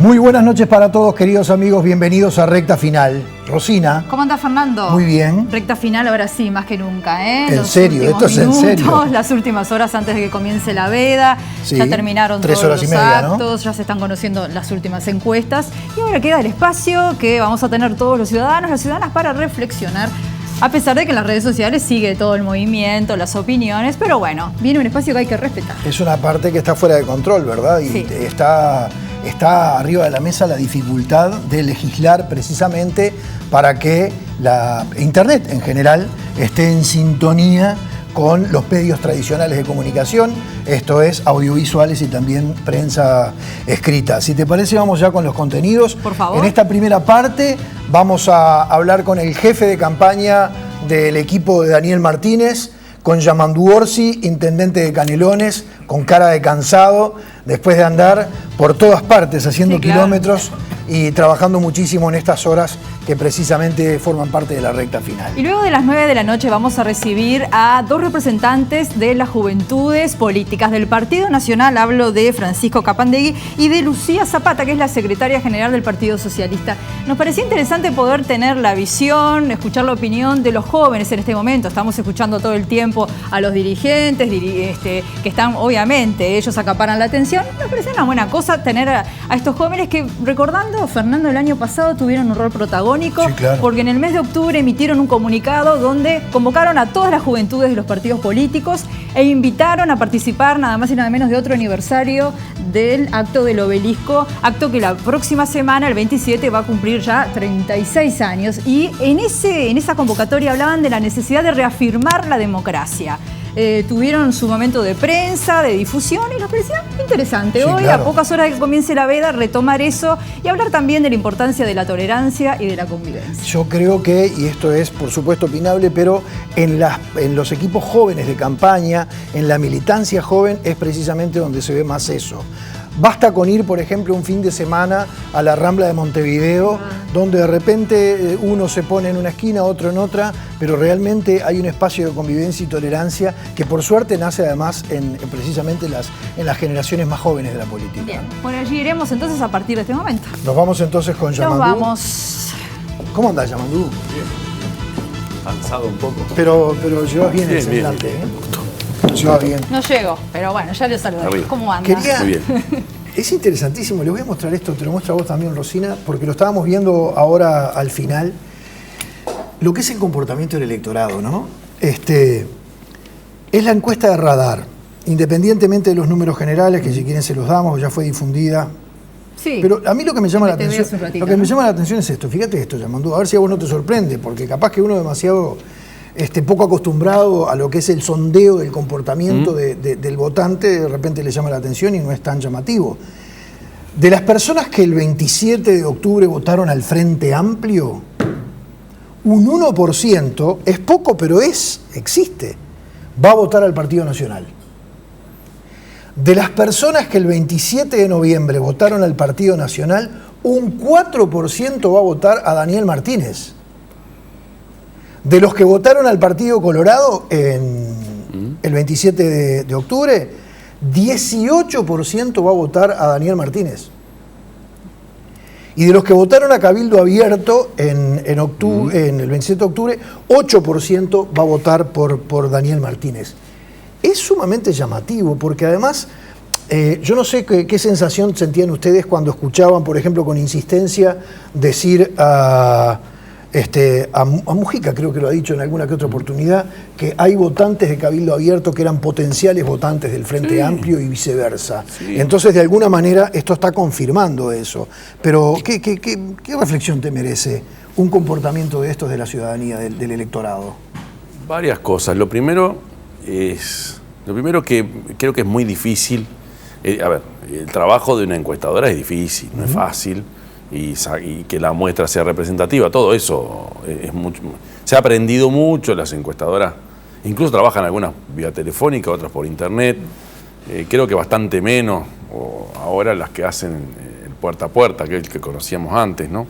Muy buenas noches para todos, queridos amigos. Bienvenidos a Recta Final. Rosina. ¿Cómo anda, Fernando? Muy bien. Recta final ahora sí, más que nunca, ¿eh? ¿En serio? ¿Esto es en serio? Las últimas horas antes de que comience la veda. Sí, ya terminaron 3 todos horas los y media, actos, ¿no? ya se están conociendo las últimas encuestas. Y ahora queda el espacio que vamos a tener todos los ciudadanos, las ciudadanas, para reflexionar. A pesar de que en las redes sociales sigue todo el movimiento, las opiniones, pero bueno, viene un espacio que hay que respetar. Es una parte que está fuera de control, ¿verdad? Y sí, está arriba de la mesa la dificultad de legislar precisamente para que la Internet en general esté en sintonía con los medios tradicionales de comunicación, esto es, audiovisuales y también prensa escrita. Si te parece, vamos ya con los contenidos. Por favor. En esta primera parte vamos a hablar con el jefe de campaña del equipo de Daniel Martínez, con Yamandú Orsi, intendente de Canelones, con cara de cansado, después de andar por todas partes haciendo kilómetros y trabajando muchísimo en estas horas que precisamente forman parte de la recta final. Y luego de las 9 de la noche vamos a recibir a dos representantes de las juventudes políticas del Partido Nacional. Hablo de Francisco Capandegui y de Lucía Zapata, que es la secretaria general del Partido Socialista. Nos parecía interesante poder tener la visión, escuchar la opinión de los jóvenes en este momento. Estamos escuchando todo el tiempo a los dirigentes que están, obviamente, ellos acaparan la atención. Nos parecía una buena cosa tener a estos jóvenes que, recordando, Fernando, el año pasado tuvieron un rol protagónico. Sí, claro. Porque en el mes de octubre emitieron un comunicado donde convocaron a todas las juventudes de los partidos políticos e invitaron a participar nada más y nada menos de otro aniversario del acto del obelisco, acto que la próxima semana, el 27, va a cumplir ya 36 años. Y en esa convocatoria hablaban de la necesidad de reafirmar la democracia. Tuvieron su momento de prensa, de difusión, y nos parecía interesante. Sí, hoy, claro, a pocas horas de que comience la veda, retomar eso y hablar también de la importancia de la tolerancia y de la convivencia. Yo creo que, y esto es por supuesto opinable, pero en los equipos jóvenes de campaña, en la militancia joven, es precisamente donde se ve más eso. Basta con ir, por ejemplo, un fin de semana a la Rambla de Montevideo, donde de repente uno se pone en una esquina, otro en otra, pero realmente hay un espacio de convivencia y tolerancia que por suerte nace además precisamente en las generaciones más jóvenes de la política. Bien, por allí iremos entonces a partir de este momento. Nos vamos entonces con Yamandú. Nos vamos. ¿Cómo andás, Yamandú? Bien. Cansado un poco. Pero llevas bien el semblante, ¿eh? Lleva bien. No llego, pero bueno, ya le saludé. ¿Cómo anda? Muy bien. Es interesantísimo, les voy a mostrar esto, te lo muestro a vos también, Rosina, porque lo estábamos viendo ahora al final, lo que es el comportamiento del electorado, ¿no? Es la encuesta de Radar, independientemente de los números generales, que si quieren se los damos, ya fue difundida. Sí. Pero a mí lo que me llama la atención, es esto, fíjate esto, Yamandú, a ver si a vos no te sorprende, porque capaz que uno demasiado poco acostumbrado a lo que es el sondeo del comportamiento del votante, de repente le llama la atención y no es tan llamativo. De las personas que el 27 de octubre votaron al Frente Amplio, un 1%, es poco, pero existe, va a votar al Partido Nacional. De las personas que el 27 de noviembre votaron al Partido Nacional, un 4% va a votar a Daniel Martínez. De los que votaron al Partido Colorado el 27 de octubre, 18% va a votar a Daniel Martínez. Y de los que votaron a Cabildo Abierto en el 27 de octubre, 8% va a votar por Daniel Martínez. Es sumamente llamativo porque además, yo no sé qué sensación sentían ustedes cuando escuchaban, por ejemplo, con insistencia decir a Mujica, creo que lo ha dicho en alguna que otra oportunidad, que hay votantes de Cabildo Abierto que eran potenciales votantes del Frente Amplio y viceversa. Sí. Entonces, de alguna manera, esto está confirmando eso. Pero, ¿qué reflexión te merece un comportamiento de estos de la ciudadanía, del electorado? Varias cosas. Lo primero que creo que es muy difícil. El trabajo de una encuestadora es difícil, no es fácil. Y que la muestra sea representativa, todo eso es mucho. Se ha aprendido mucho, las encuestadoras incluso trabajan algunas vía telefónica, otras por internet, creo que bastante menos ahora las que hacen el puerta a puerta, que es el que conocíamos antes, ¿no?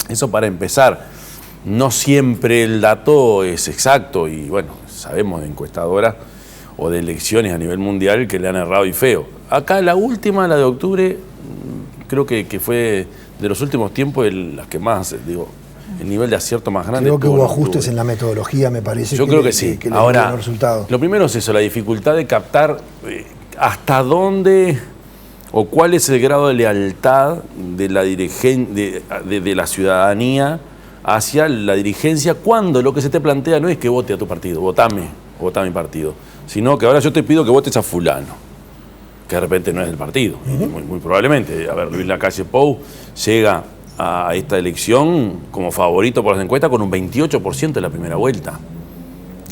Eso para empezar. No siempre el dato es exacto y bueno, sabemos de encuestadoras o de elecciones a nivel mundial que le han errado y feo. Acá la última, la de octubre, creo que fue de los últimos tiempos las que más, digo, el nivel de acierto más grande. Creo que hubo ajustes en la metodología, me parece. Yo creo que sí. Que ahora, resultado. Lo primero es eso, la dificultad de captar hasta dónde o cuál es el grado de lealtad de la de la ciudadanía hacia la dirigencia, cuando lo que se te plantea no es que vote a tu partido, vota a mi partido, sino que ahora yo te pido que votes a fulano, que de repente no es del partido, muy probablemente. A ver, Luis Lacalle Pou llega a esta elección como favorito por las encuestas con un 28% de la primera vuelta.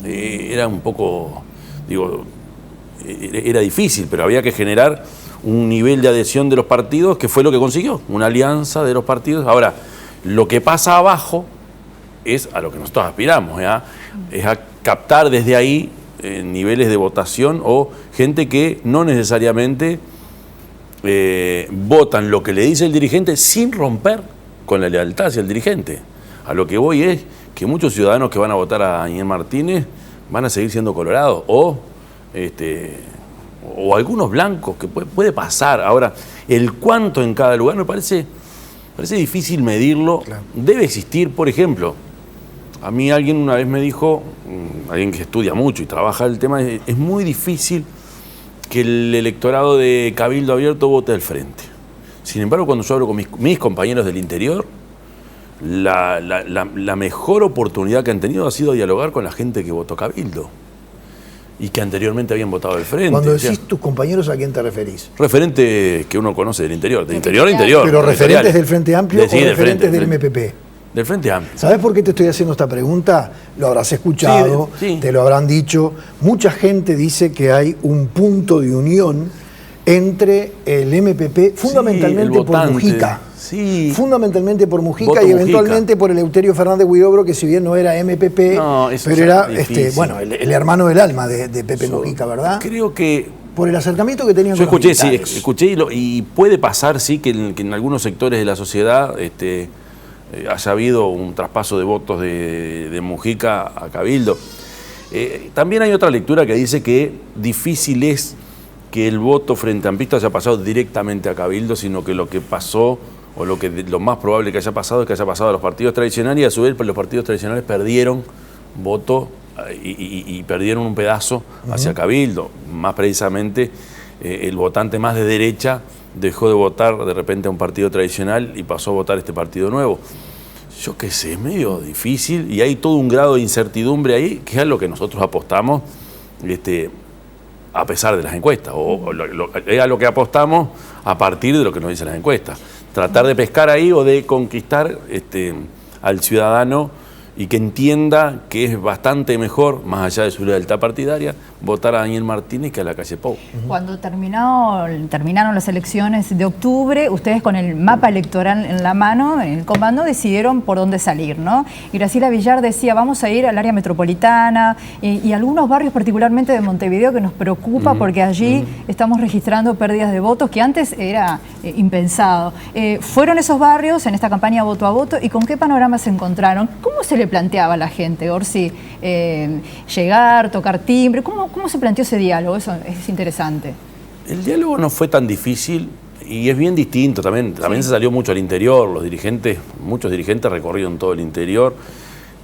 Era un poco, digo, era difícil, pero había que generar un nivel de adhesión de los partidos, que fue lo que consiguió, una alianza de los partidos. Ahora, lo que pasa abajo es a lo que nosotros aspiramos, es a captar desde ahí niveles de votación o gente que no necesariamente votan lo que le dice el dirigente sin romper con la lealtad hacia el dirigente. A lo que voy es que muchos ciudadanos que van a votar a Daniel Martínez van a seguir siendo colorados o algunos blancos, que puede pasar. Ahora, el cuánto en cada lugar me parece difícil medirlo. Claro. Debe existir, por ejemplo, a mí alguien una vez me dijo, alguien que estudia mucho y trabaja el tema, es muy difícil que el electorado de Cabildo Abierto vote al Frente. Sin embargo, cuando yo hablo con mis compañeros del interior, la mejor oportunidad que han tenido ha sido dialogar con la gente que votó Cabildo y que anteriormente habían votado al Frente. Cuando decís tus compañeros, ¿a quién te referís? Referentes que uno conoce del interior a interior. ¿Pero referentes del Frente Amplio o referentes del MPP? Del Frente Amplio. ¿Sabés por qué te estoy haciendo esta pregunta? Lo habrás escuchado, sí. Te lo habrán dicho. Mucha gente dice que hay un punto de unión entre el MPP, fundamentalmente por Mujica. Sí. Fundamentalmente por Mujica Voto y eventualmente Mujica. Por Eleuterio Fernández Huidobro, que si bien no era MPP, pero era el hermano del alma de Pepe Mujica, ¿verdad? Creo que por el acercamiento que tenían con los militares. Sí, escuché y puede pasar, sí, que en algunos sectores de la sociedad haya habido un traspaso de votos de Mujica a Cabildo. También hay otra lectura que dice que difícil es que el voto frente amplista haya pasado directamente a Cabildo, sino que lo que pasó, o lo más probable que haya pasado, es que haya pasado a los partidos tradicionales, y a su vez los partidos tradicionales perdieron voto y perdieron un pedazo hacia Cabildo. Más precisamente, el votante más de derecha dejó de votar de repente a un partido tradicional y pasó a votar este partido nuevo. Yo qué sé, es medio difícil y hay todo un grado de incertidumbre ahí, que es a lo que nosotros apostamos, a pesar de las encuestas, es a lo que apostamos a partir de lo que nos dicen las encuestas. Tratar de pescar ahí o de conquistar al ciudadano y que entienda que es bastante mejor, más allá de su lealtad partidaria, votar a Daniel Martínez que a Lacalle Pou. Cuando terminaron las elecciones de octubre, ustedes con el mapa electoral en la mano, en el comando, decidieron por dónde salir, ¿no? Y Graciela Villar decía, vamos a ir al área metropolitana y algunos barrios particularmente de Montevideo que nos preocupa porque allí estamos registrando pérdidas de votos que antes era impensado. ¿Fueron esos barrios en esta campaña voto a voto y con qué panorama se encontraron? ¿Cómo se le planteaba a la gente, Orsi, llegar, tocar timbre? ¿Cómo se planteó ese diálogo? Eso es interesante. El diálogo no fue tan difícil y es bien distinto también. También se salió mucho al interior, muchos dirigentes recorrieron todo el interior.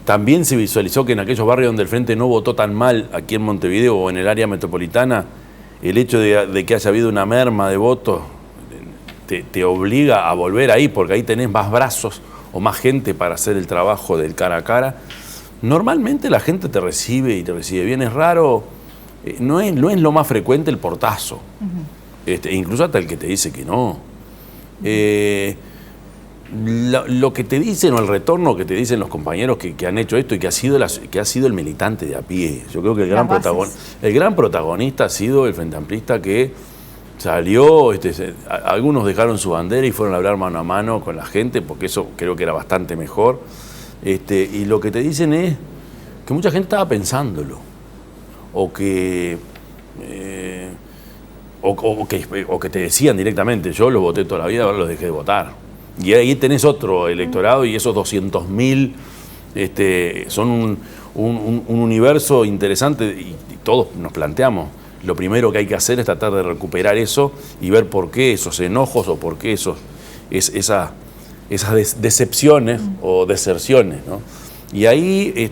También se visualizó que en aquellos barrios donde el Frente no votó tan mal, aquí en Montevideo o en el área metropolitana, el hecho de que haya habido una merma de votos te obliga a volver ahí, porque ahí tenés más brazos o más gente para hacer el trabajo del cara a cara. Normalmente la gente te recibe y te recibe bien. Es raro, no es lo más frecuente el portazo. Incluso hasta el que te dice que no. Lo que te dicen o el retorno que te dicen los compañeros que han hecho esto y que ha sido el militante de a pie. Yo creo que el gran protagonista ha sido el Frente Amplista, que salió, algunos dejaron su bandera y fueron a hablar mano a mano con la gente, porque eso creo que era bastante mejor. Y lo que te dicen es que mucha gente estaba pensándolo, o que te decían directamente, yo los voté toda la vida, ahora los dejé de votar. Y ahí tenés otro electorado y esos 200.000 son un universo interesante y todos nos planteamos. Lo primero que hay que hacer es tratar de recuperar eso y ver por qué esos enojos o por qué esas decepciones o deserciones, ¿no? Y ahí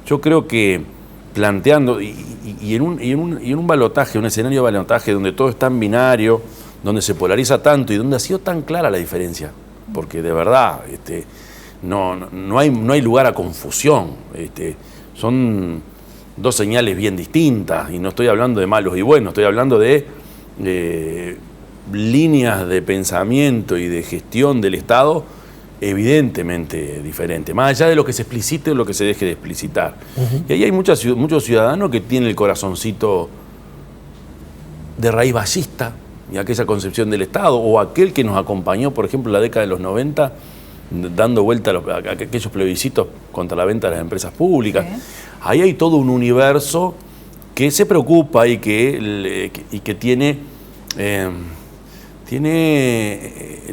yo creo que planteando, y en un balotaje, un escenario de balotaje donde todo es tan binario, donde se polariza tanto y donde ha sido tan clara la diferencia, porque de verdad no hay lugar a confusión, son dos señales bien distintas, y no estoy hablando de malos y buenos, estoy hablando de líneas de pensamiento y de gestión del Estado evidentemente diferentes, más allá de lo que se explicite o lo que se deje de explicitar. Y ahí hay muchos ciudadanos que tienen el corazoncito de raíz ballista y aquella concepción del Estado, o aquel que nos acompañó, por ejemplo, en la década de los 90, dando vuelta a aquellos plebiscitos contra la venta de las empresas públicas. Ahí hay todo un universo que se preocupa y que tiene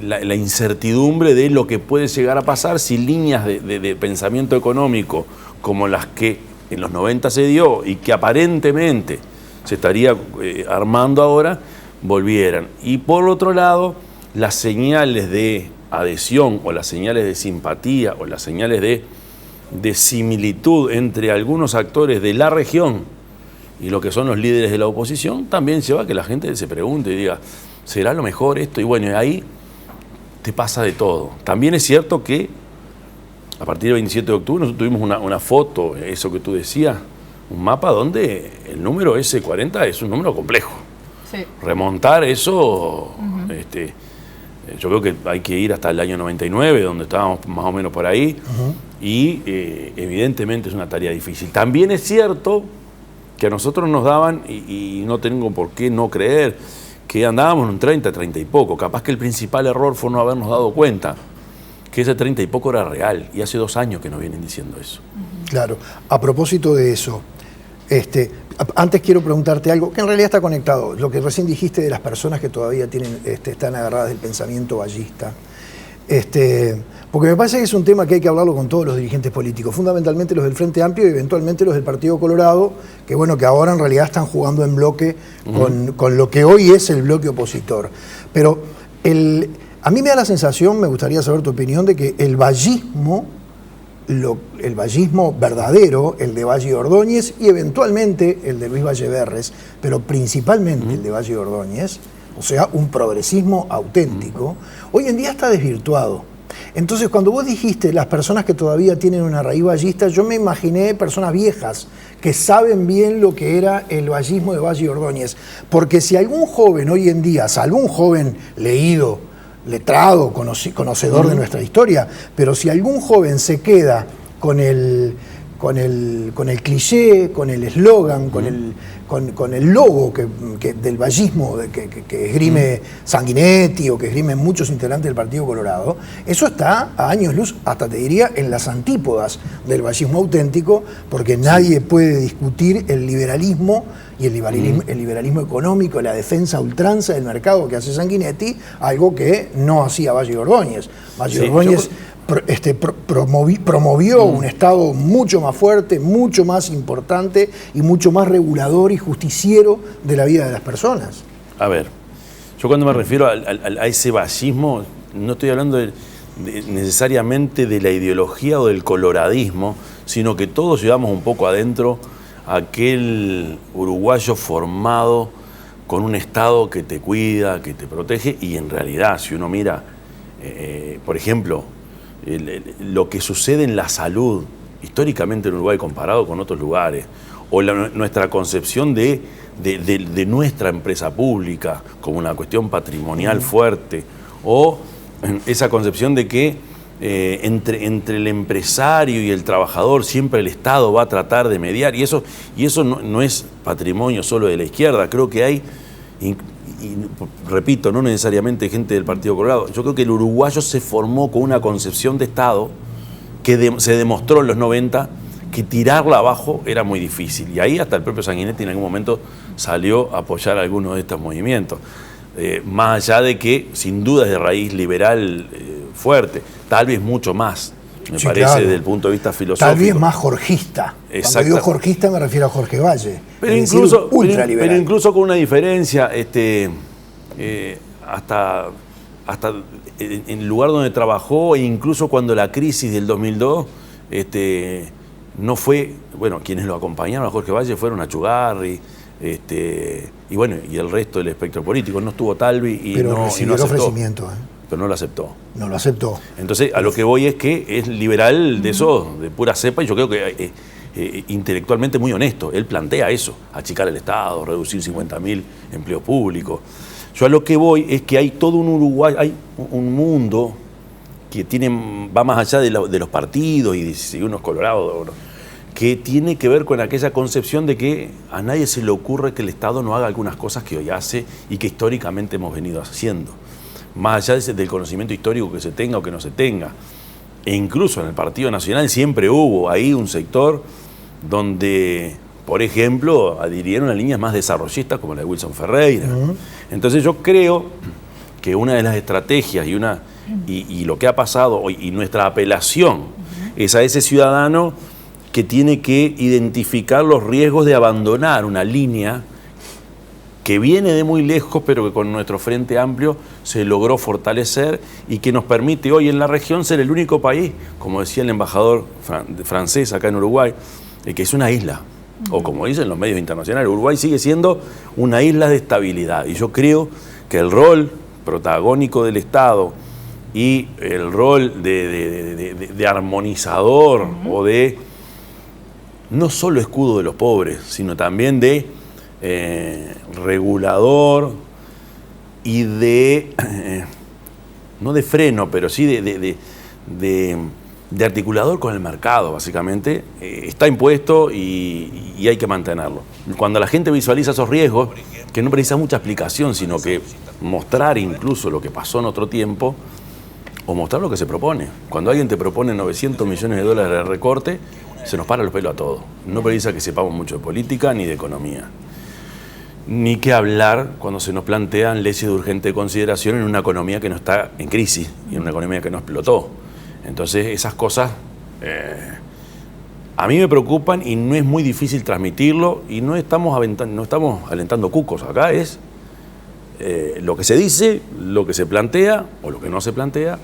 la incertidumbre de lo que puede llegar a pasar si líneas de pensamiento económico como las que en los 90 se dio y que aparentemente se estaría armando ahora, volvieran. Y por otro lado, las señales de adhesión o las señales de simpatía o las señales de similitud entre algunos actores de la región y lo que son los líderes de la oposición también lleva a que la gente se pregunte y diga, ¿será lo mejor esto? Y bueno, ahí te pasa de todo. También es cierto que a partir del 27 de octubre nosotros tuvimos una foto, eso que tú decías, un mapa donde el número S40 es un número complejo. Sí. Remontar eso, yo creo que hay que ir hasta el año 99, donde estábamos más o menos por ahí, y evidentemente es una tarea difícil. También es cierto que a nosotros nos daban, y no tengo por qué no creer, que andábamos en un 30 y poco. Capaz que el principal error fue no habernos dado cuenta que ese 30 y poco era real, y hace 2 años que nos vienen diciendo eso. Claro, a propósito de eso, antes quiero preguntarte algo que en realidad está conectado, lo que recién dijiste de las personas que todavía están agarradas del pensamiento ballista, porque me parece que es un tema que hay que hablarlo con todos los dirigentes políticos, fundamentalmente los del Frente Amplio y eventualmente los del Partido Colorado, que bueno, que ahora en realidad están jugando en bloque con lo que hoy es el bloque opositor. Pero a mí me da la sensación, me gustaría saber tu opinión, de que el vallismo verdadero, el de Valle Ordóñez y eventualmente el de Luis Valleverres, pero principalmente el de Valle Ordóñez, o sea, un progresismo auténtico, hoy en día está desvirtuado. Entonces, cuando vos dijiste las personas que todavía tienen una raíz vallista, yo me imaginé personas viejas que saben bien lo que era el vallismo de Valle Ordóñez. Porque si algún joven hoy en día, salvo un joven leído, letrado, conocedor de nuestra historia, pero si algún joven se queda con el cliché, con el eslogan, con el logo del vallismo que esgrime Sanguinetti o que esgrimen muchos integrantes del Partido Colorado, eso está a años luz, hasta te diría, en las antípodas del vallismo auténtico, porque nadie puede discutir el liberalismo y el liberalismo económico, la defensa a ultranza del mercado que hace Sanguinetti, algo que no hacía Valle Ordóñez. Valle Ordóñez promovió un Estado mucho más fuerte, mucho más importante y mucho más regulador y justiciero de la vida de las personas. A ver, yo cuando me refiero a ese vallismo, no estoy hablando necesariamente de la ideología o del coloradismo, sino que todos llevamos un poco adentro aquel uruguayo formado con un Estado que te cuida, que te protege, y en realidad, si uno mira, por ejemplo, lo que sucede en la salud, históricamente en Uruguay comparado con otros lugares, o nuestra concepción de nuestra empresa pública como una cuestión patrimonial fuerte, o esa concepción de que entre el empresario y el trabajador siempre el Estado va a tratar de mediar, y eso no es patrimonio solo de la izquierda. Creo que hay, y repito, no necesariamente gente del Partido Colorado, yo creo que el uruguayo se formó con una concepción de Estado que se demostró en los 90 que tirarla abajo era muy difícil, y ahí hasta el propio Sanguinetti en algún momento salió a apoyar algunos de estos movimientos, más allá de que sin duda es de raíz liberal fuerte, tal vez mucho más, me parece, claro, desde el punto de vista filosófico. Tal vez más jorgista. Cuando digo jorgista me refiero a Jorge Valle. Pero incluso con una diferencia, hasta hasta en el lugar donde trabajó, e incluso cuando la crisis del 2002, no fue, bueno, quienes lo acompañaron a Jorge Valle fueron Achugarri, y bueno, y el resto del espectro político. No estuvo Talvi y pero no recibió el aceptó. ofrecimiento. Pero no lo aceptó. No lo aceptó. Entonces, a lo que voy es que es liberal de eso, de pura cepa, y yo creo que intelectualmente muy honesto. Él plantea eso, achicar el Estado, reducir 50.000 empleos públicos. Yo a lo que voy es que hay todo un Uruguay, hay un mundo que va más allá de los partidos y de si uno es colorado, que tiene que ver con aquella concepción de que a nadie se le ocurre que el Estado no haga algunas cosas que hoy hace y que históricamente hemos venido haciendo. Más allá del conocimiento histórico que se tenga o que no se tenga. E incluso en el Partido Nacional siempre hubo ahí un sector donde, por ejemplo, adhirieron a líneas más desarrollistas como la de Wilson Ferreira. Entonces yo creo que una de las estrategias y lo que ha pasado hoy, y nuestra apelación es a ese ciudadano que tiene que identificar los riesgos de abandonar una línea que viene de muy lejos, pero que con nuestro Frente Amplio se logró fortalecer y que nos permite hoy en la región ser el único país, como decía el embajador francés acá en Uruguay, que es una isla, o como dicen los medios internacionales, Uruguay sigue siendo una isla de estabilidad. Y yo creo que el rol protagónico del Estado y el rol de armonizador o de no solo escudo de los pobres, sino también de regulador y no de freno, pero sí de articulador con el mercado, básicamente, está impuesto y hay que mantenerlo. Cuando la gente visualiza esos riesgos, que no precisa mucha explicación, sino que mostrar incluso lo que pasó en otro tiempo, o mostrar lo que se propone. Cuando alguien te propone 900 millones de dólares de recorte, se nos para los pelos a todos. No precisa que sepamos mucho de política ni de economía. Ni que hablar cuando se nos plantean leyes de urgente consideración en una economía que no está en crisis y en una economía que no explotó. Entonces esas cosas a mí me preocupan y no es muy difícil transmitirlo y no estamos alentando cucos. Acá es lo que se dice, lo que se plantea o lo que no se plantea,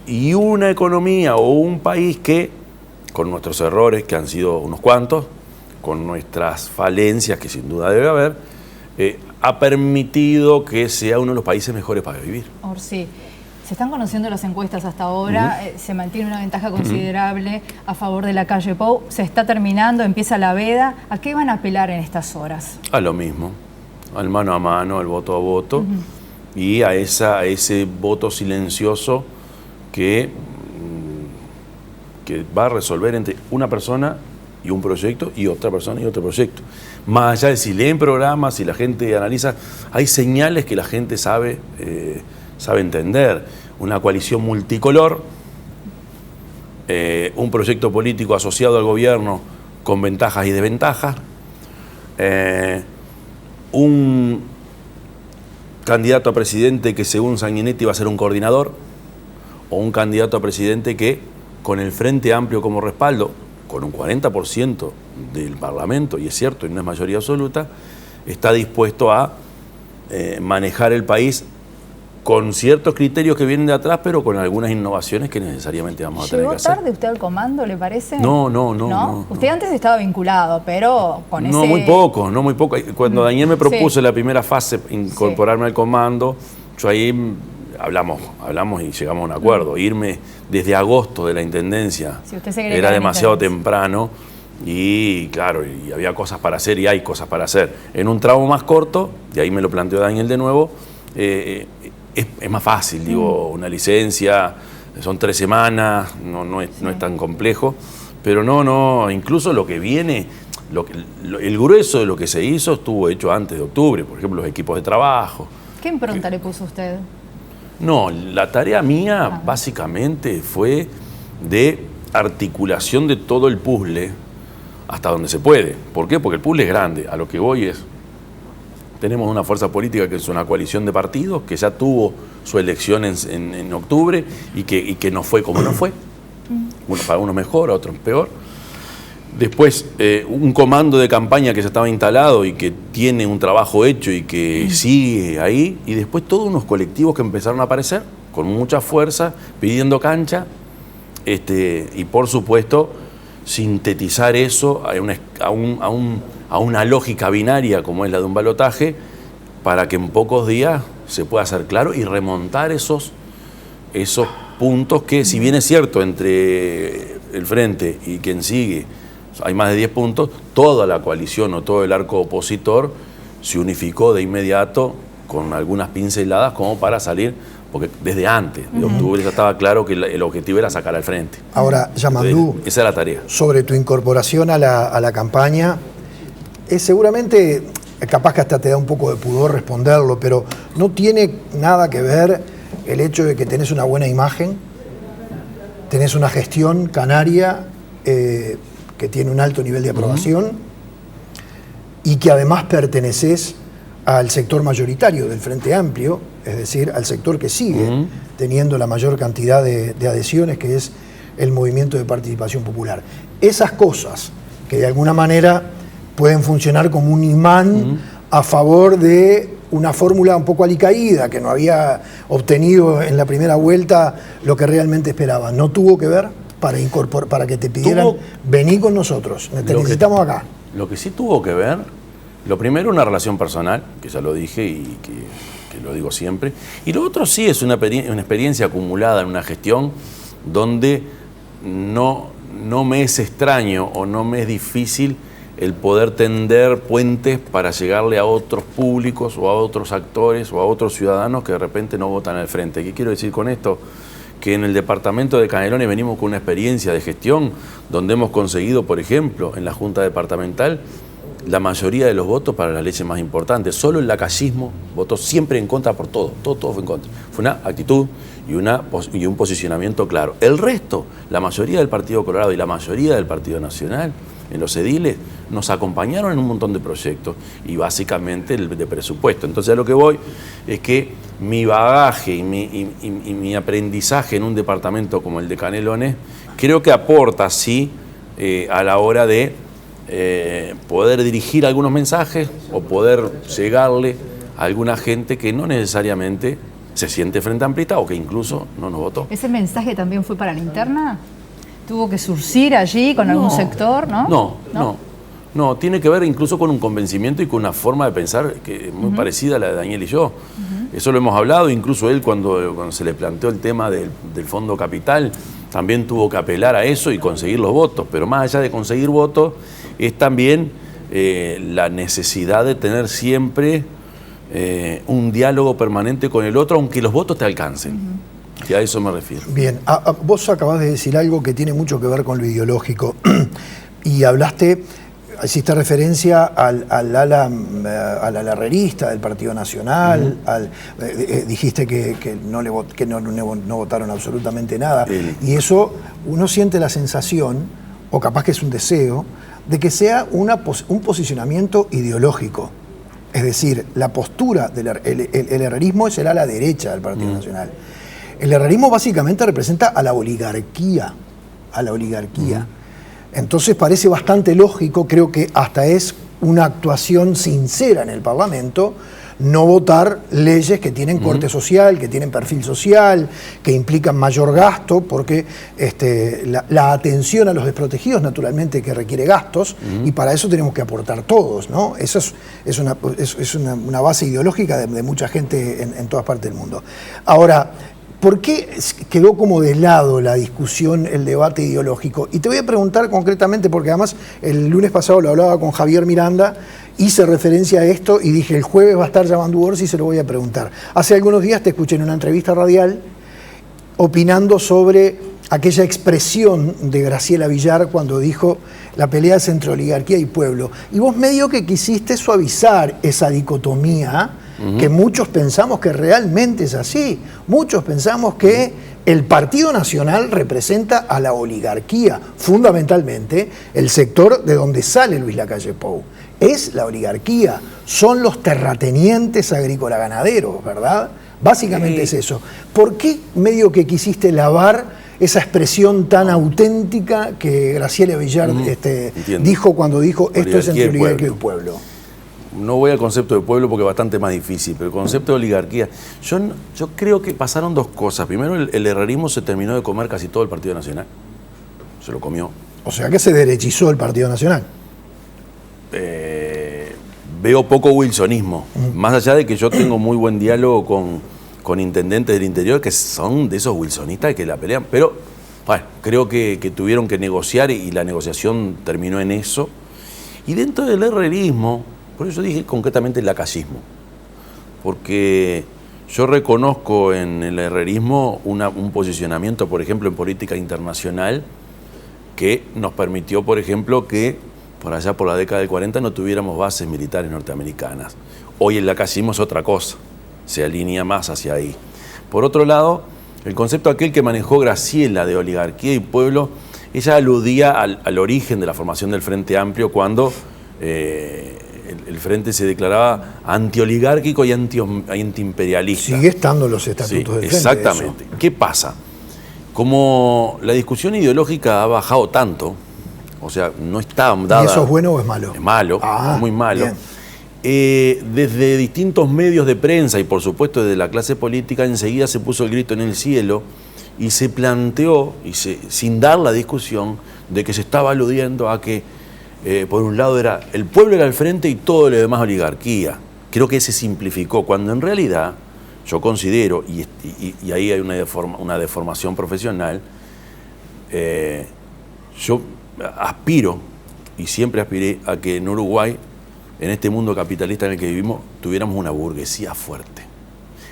y una economía o un país que, con nuestros errores, que han sido unos cuantos, con nuestras falencias, que sin duda debe haber, ha permitido que sea uno de los países mejores para vivir. Orsi, se están conociendo las encuestas hasta ahora, se mantiene una ventaja considerable a favor de la calle Pou, se está terminando, empieza la veda. ¿A qué van a apelar en estas horas? A lo mismo, al mano a mano, al voto a voto, y a ese voto silencioso que va a resolver entre una persona y un proyecto y otra persona y otro proyecto. Más allá de si leen programas, si la gente analiza, hay señales que la gente sabe entender. Una coalición multicolor, un proyecto político asociado al gobierno con ventajas y desventajas, un candidato a presidente que según Sanguinetti va a ser un coordinador, o un candidato a presidente que con el Frente Amplio como respaldo, con un 40% del Parlamento, y es cierto, y no es mayoría absoluta, está dispuesto a manejar el país con ciertos criterios que vienen de atrás, pero con algunas innovaciones que necesariamente vamos a tener que hacer. ¿Llegó tarde usted al comando, le parece? No. Usted antes estaba vinculado, pero con ese... No, muy poco. Cuando Daniel me propuso en la primera fase incorporarme al comando, yo ahí hablamos y llegamos a un acuerdo. Irme desde agosto de la Intendencia era demasiado temprano y claro, y había cosas para hacer y hay cosas para hacer. En un tramo más corto, y ahí me lo planteó Daniel de nuevo, es más fácil, digo, una licencia, son 3 semanas, no es tan complejo, pero no, incluso lo que viene, el grueso de lo que se hizo estuvo hecho antes de octubre, por ejemplo, los equipos de trabajo. ¿Qué impronta le puso usted? No, la tarea mía básicamente fue de articulación de todo el puzzle hasta donde se puede. ¿Por qué? Porque el puzzle es grande, a lo que voy es... Tenemos una fuerza política que es una coalición de partidos que ya tuvo su elección en octubre y que no fue como no fue. Para unos mejor, a otros peor. Después, un comando de campaña que ya estaba instalado y que tiene un trabajo hecho y que sigue ahí. Y después todos unos colectivos que empezaron a aparecer con mucha fuerza, pidiendo cancha, y por supuesto sintetizar eso a una lógica binaria como es la de un balotaje, para que en pocos días se pueda hacer claro y remontar esos puntos que, si bien es cierto, entre el Frente y quien sigue hay más de 10 puntos, toda la coalición o todo el arco opositor se unificó de inmediato con algunas pinceladas como para salir, porque desde antes de octubre ya estaba claro que el objetivo era sacar al Frente. Ahora, Yamandú, esa era la tarea. Sobre tu incorporación a la campaña, es seguramente, capaz que hasta te da un poco de pudor responderlo, pero ¿no tiene nada que ver el hecho de que tenés una buena imagen, tenés una gestión canaria que tiene un alto nivel de aprobación y que además perteneces al sector mayoritario del Frente Amplio, es decir, al sector que sigue teniendo la mayor cantidad de adhesiones, que es el Movimiento de Participación Popular? Esas cosas que de alguna manera pueden funcionar como un imán a favor de una fórmula un poco alicaída, que no había obtenido en la primera vuelta lo que realmente esperaba. ¿No tuvo que ver para que te pidieran, vení con nosotros, te necesitamos acá? Lo que sí tuvo que ver, lo primero, una relación personal, que ya lo dije y que lo digo siempre, y lo otro sí es una experiencia acumulada en una gestión donde no me es extraño o no me es difícil el poder tender puentes para llegarle a otros públicos o a otros actores o a otros ciudadanos que de repente no votan al Frente. ¿Qué quiero decir con esto? Que en el departamento de Canelones venimos con una experiencia de gestión donde hemos conseguido, por ejemplo, en la Junta Departamental, la mayoría de los votos para las leyes más importantes. Solo el lacayismo votó siempre en contra por todo fue en contra. Fue una actitud y un posicionamiento claro. El resto, la mayoría del Partido Colorado y la mayoría del Partido Nacional, en los ediles, nos acompañaron en un montón de proyectos y básicamente el de presupuesto. Entonces a lo que voy es que mi bagaje y mi aprendizaje en un departamento como el de Canelones creo que aporta, sí, a la hora de poder dirigir algunos mensajes o poder llegarle a alguna gente que no necesariamente se siente frente amplista o que incluso no nos votó. ¿Ese mensaje también fue para la interna? ¿Tuvo que surgir allí con algún sector, no? No, tiene que ver incluso con un convencimiento y con una forma de pensar que es muy parecida a la de Daniel y yo. Eso lo hemos hablado, incluso él cuando se le planteó el tema del Fondo Capital, también tuvo que apelar a eso y conseguir los votos. Pero más allá de conseguir votos, es también la necesidad de tener siempre un diálogo permanente con el otro, aunque los votos te alcancen. Que a eso me refiero. Bien, vos acabás de decir algo que tiene mucho que ver con lo ideológico y hiciste referencia al ala herrerista del Partido Nacional, dijiste que no votaron absolutamente nada, y eso uno siente la sensación, o capaz que es un deseo, de que sea un posicionamiento ideológico. Es decir, la postura el herrerismo es el ala derecha del Partido Nacional. El herrerismo básicamente representa a la oligarquía. Entonces parece bastante lógico, creo que hasta es una actuación sincera en el Parlamento, no votar leyes que tienen corte social, que tienen perfil social, que implican mayor gasto, porque la atención a los desprotegidos naturalmente que requiere gastos, y para eso tenemos que aportar todos, ¿no? Esa es una base ideológica de mucha gente en todas partes del mundo. Ahora, ¿por qué quedó como de lado la discusión, el debate ideológico? Y te voy a preguntar concretamente, porque además el lunes pasado lo hablaba con Javier Miranda, hice referencia a esto y dije, el jueves va a estar Yamandú Orsi y se lo voy a preguntar. Hace algunos días te escuché en una entrevista radial opinando sobre aquella expresión de Graciela Villar cuando dijo la pelea es entre oligarquía y pueblo. Y vos medio que quisiste suavizar esa dicotomía, que muchos pensamos que realmente es así. Muchos pensamos que el Partido Nacional representa a la oligarquía, fundamentalmente el sector de donde sale Luis Lacalle Pou. Es la oligarquía, son los terratenientes agrícola-ganaderos, ¿verdad? Básicamente es eso. ¿Por qué medio que quisiste lavar esa expresión tan auténtica que Graciela Villar dijo cuando dijo esto es entre oligarquía y pueblo? no voy al concepto de pueblo porque es bastante más difícil, pero el concepto de oligarquía, yo creo que pasaron dos cosas. Primero, el herrerismo se terminó de comer casi todo el Partido Nacional, se lo comió. O sea que se derechizó el Partido Nacional. Veo poco wilsonismo, más allá de que yo tengo muy buen diálogo con intendentes del interior que son de esos wilsonistas que la pelean, pero bueno, creo que tuvieron que negociar y la negociación terminó en eso. Y dentro del herrerismo, por eso dije concretamente el lacayismo, porque yo reconozco en el herrerismo un posicionamiento, por ejemplo, en política internacional que nos permitió, por ejemplo, que por allá por la década del 40 no tuviéramos bases militares norteamericanas. Hoy el lacayismo es otra cosa, se alinea más hacia ahí. Por otro lado, el concepto aquel que manejó Graciela de oligarquía y pueblo, ella aludía al origen de la formación del Frente Amplio cuando el Frente se declaraba antioligárquico y antiimperialista. Sigue estando los estatutos del Frente. Exactamente. ¿Qué pasa? Como la discusión ideológica ha bajado tanto, o sea, no está dada... ¿Y eso es bueno o es malo? Es malo, es muy malo. Desde distintos medios de prensa y por supuesto desde la clase política, enseguida se puso el grito en el cielo y se planteó, sin dar la discusión, de que se estaba aludiendo a que por un lado el pueblo era el frente y todo lo demás oligarquía. Creo que se simplificó, cuando en realidad yo considero, y ahí hay una deformación profesional, yo aspiro, y siempre aspiré, a que en Uruguay, en este mundo capitalista en el que vivimos, tuviéramos una burguesía fuerte,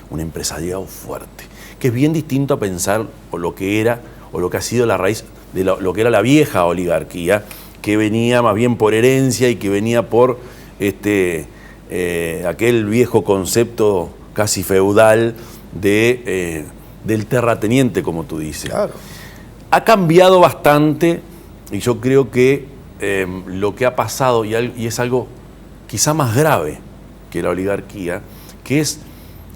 un empresariado fuerte, que es bien distinto a pensar lo que era o lo que ha sido la raíz de lo que era la vieja oligarquía, que venía más bien por herencia y que venía por aquel viejo concepto casi feudal del terrateniente, como tú dices. Claro. Ha cambiado bastante y yo creo que lo que ha pasado, y es algo quizá más grave que la oligarquía, que es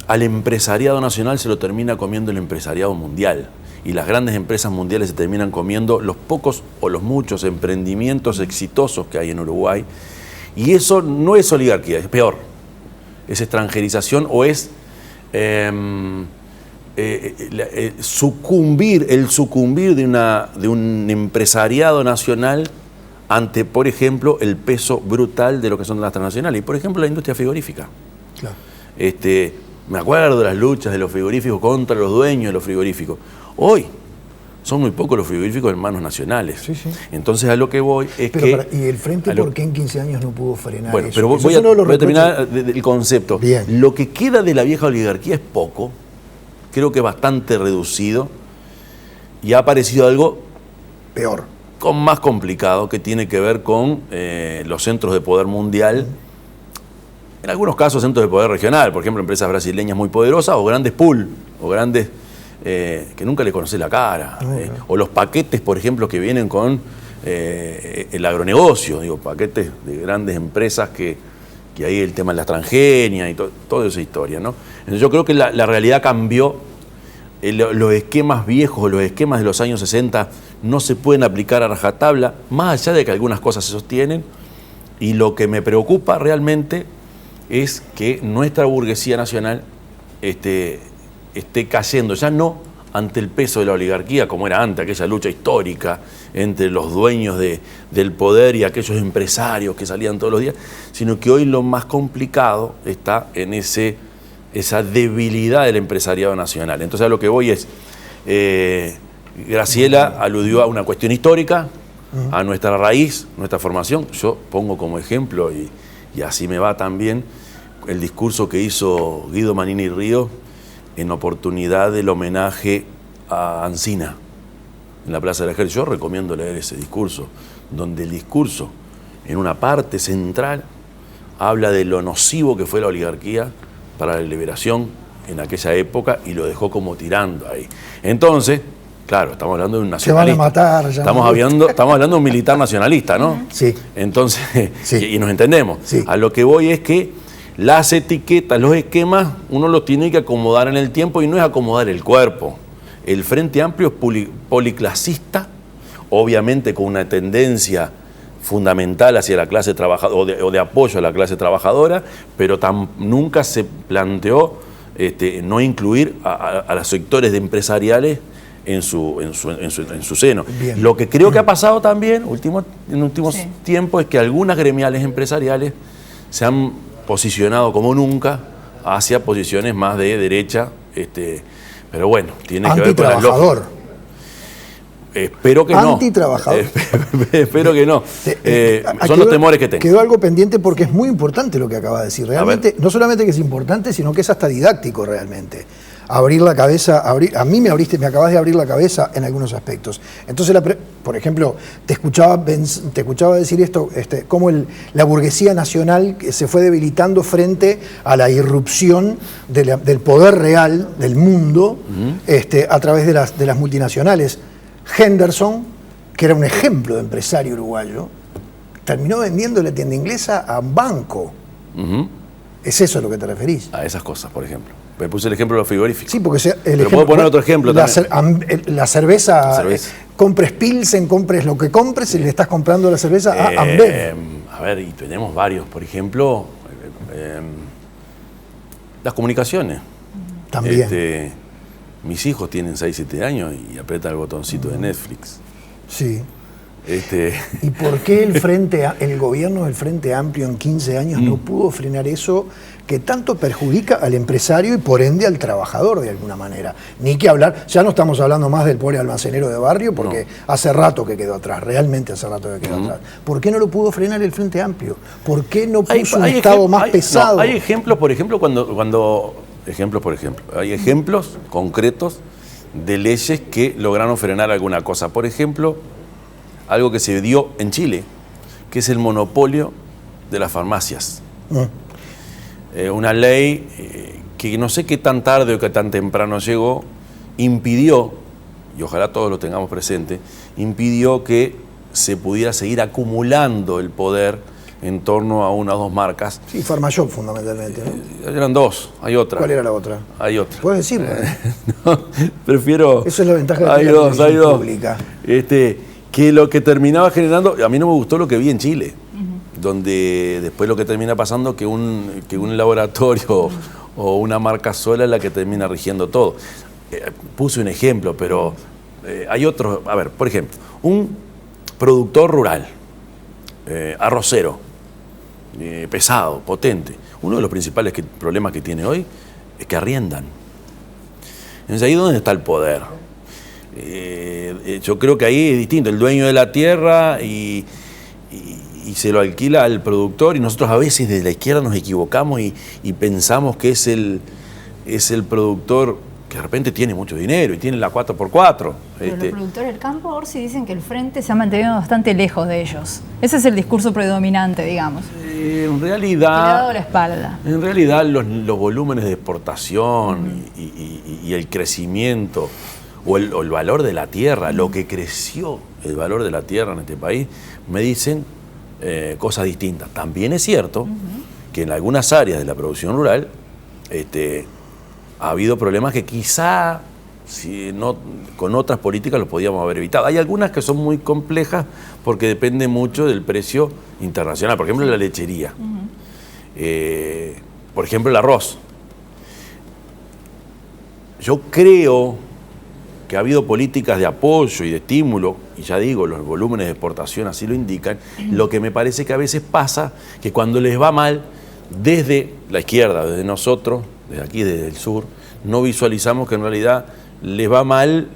al empresariado nacional se lo termina comiendo el empresariado mundial. Y las grandes empresas mundiales se terminan comiendo los pocos o los muchos emprendimientos exitosos que hay en Uruguay. Y eso no es oligarquía, es peor. Es extranjerización o es sucumbir de un empresariado nacional ante, por ejemplo, el peso brutal de lo que son las transnacionales. Y, por ejemplo, la industria frigorífica. Claro. Me acuerdo de las luchas de los frigoríficos contra los dueños de los frigoríficos. Hoy son muy pocos los frigoríficos en manos nacionales. Sí, sí. Entonces a lo que voy es ¿Y el Frente por qué en 15 años no pudo frenar bueno, eso? pero voy a terminar el concepto. Bien. Lo que queda de la vieja oligarquía es poco, creo que bastante reducido, y ha aparecido algo peor, más complicado, que tiene que ver con los centros de poder mundial. En algunos casos centros de poder regional, por ejemplo empresas brasileñas muy poderosas o grandes pool, o grandes que nunca le conocés la cara, o los paquetes, por ejemplo, que vienen con el agronegocio, paquetes de grandes empresas que ahí el tema de la transgenia y toda esa historia, ¿no? Entonces yo creo que la realidad cambió, los esquemas viejos, los esquemas de los años 60 no se pueden aplicar a rajatabla, más allá de que algunas cosas se sostienen, y lo que me preocupa realmente es que nuestra burguesía nacional esté cayendo, ya no ante el peso de la oligarquía, como era antes, aquella lucha histórica entre los dueños del poder y aquellos empresarios que salían todos los días, sino que hoy lo más complicado está en esa debilidad del empresariado nacional. Entonces a lo que voy es, Graciela aludió a una cuestión histórica, a nuestra raíz, nuestra formación. Yo pongo como ejemplo, y así me va también, el discurso que hizo Guido Manini Ríos en oportunidad del homenaje a Ancina en la Plaza del Ejército. Yo recomiendo leer ese discurso, donde el discurso, en una parte central, habla de lo nocivo que fue la oligarquía para la liberación en aquella época y lo dejó como tirando ahí. Entonces, claro, estamos hablando de un nacionalista. Se van a matar. Estamos hablando de un militar nacionalista, ¿no? Sí. Entonces, sí. Y nos entendemos. Sí. A lo que voy es que las etiquetas, los esquemas, uno los tiene que acomodar en el tiempo y no es acomodar el cuerpo. El Frente Amplio es policlasista, obviamente con una tendencia fundamental hacia la clase trabajadora o de apoyo a la clase trabajadora, pero nunca se planteó no incluir a los sectores empresariales en su seno. Bien. Lo que creo que ha pasado también en últimos tiempos es que algunas gremiales empresariales se han posicionado como nunca hacia posiciones más de derecha, pero bueno, tiene que ver con la lógica. Espero que no. Antitrabajador. Espero que no. Son los temores que tengo. Quedó algo pendiente porque es muy importante lo que acaba de decir. Realmente, no solamente que es importante, sino que es hasta didáctico realmente. Abrir la cabeza, a mí me acabas de abrir la cabeza en algunos aspectos. Entonces, por ejemplo, te escuchaba decir esto, cómo la burguesía nacional se fue debilitando frente a la irrupción del poder real del mundo a través de las multinacionales. Henderson, que era un ejemplo de empresario uruguayo, terminó vendiendo la tienda inglesa a un banco. ¿Es eso a lo que te referís? A esas cosas, por ejemplo. Me puse el ejemplo de los frigoríficos. Sí, porque pero puedo poner otro ejemplo también. La cerveza. Compres Pilsen, compres lo que compres y le estás comprando la cerveza a Ambev. A ver, y tenemos varios. Por ejemplo, las comunicaciones. También. Mis hijos tienen 6, 7 años y apretan el botoncito de Netflix. Sí. ¿Y por qué el gobierno del Frente Amplio en 15 años no pudo frenar eso que tanto perjudica al empresario y por ende al trabajador de alguna manera? Ni que hablar, ya no estamos hablando más del pobre almacenero de barrio porque hace rato que quedó atrás, realmente hace rato que quedó atrás. ¿Por qué no lo pudo frenar el Frente Amplio? ¿Por qué no puso un Estado más pesado? Hay ejemplos, por ejemplo, hay ejemplos concretos de leyes que lograron frenar alguna cosa. Por ejemplo, algo que se dio en Chile, que es el monopolio de las farmacias. Una ley que no sé qué tan tarde o qué tan temprano llegó, impidió, y ojalá todos lo tengamos presente, impidió que se pudiera seguir acumulando el poder en torno a una o dos marcas. Sí, Farmashop fundamentalmente, ¿no? Eran dos, hay otra. ¿Cuál era la otra? Hay otra. ¿Puedes decirlo? No, prefiero... Eso es la ventaja de hay la televisión pública. Que lo que terminaba generando, a mí no me gustó lo que vi en Chile, donde después lo que termina pasando que un laboratorio o una marca sola es la que termina rigiendo todo. Puse un ejemplo, pero hay otros. A ver, por ejemplo, un productor rural, arrocero, pesado, potente. Uno de los principales problemas que tiene hoy es que arriendan. Entonces, ahí es donde está el poder. Yo creo que ahí es distinto. El dueño de la tierra y se lo alquila al productor, y nosotros a veces desde la izquierda nos equivocamos y pensamos que es el productor que de repente tiene mucho dinero y tiene la 4x4. Pero los productores del campo, Orsi, dicen que el Frente se ha mantenido bastante lejos de ellos. Ese es el discurso predominante, digamos. En realidad... Le ha dado la espalda. En realidad los volúmenes de exportación y el crecimiento o el valor de la tierra, lo que creció el valor de la tierra en este país, me dicen cosas distintas. También es cierto que en algunas áreas de la producción rural ha habido problemas que quizá con otras políticas los podíamos haber evitado. Hay algunas que son muy complejas porque depende mucho del precio internacional. Por ejemplo, la lechería. Por ejemplo, el arroz. Yo creo que ha habido políticas de apoyo y de estímulo, y ya digo, los volúmenes de exportación así lo indican. Lo que me parece que a veces pasa, que cuando les va mal, desde la izquierda, desde nosotros, desde aquí, desde el sur, no visualizamos que en realidad les va mal,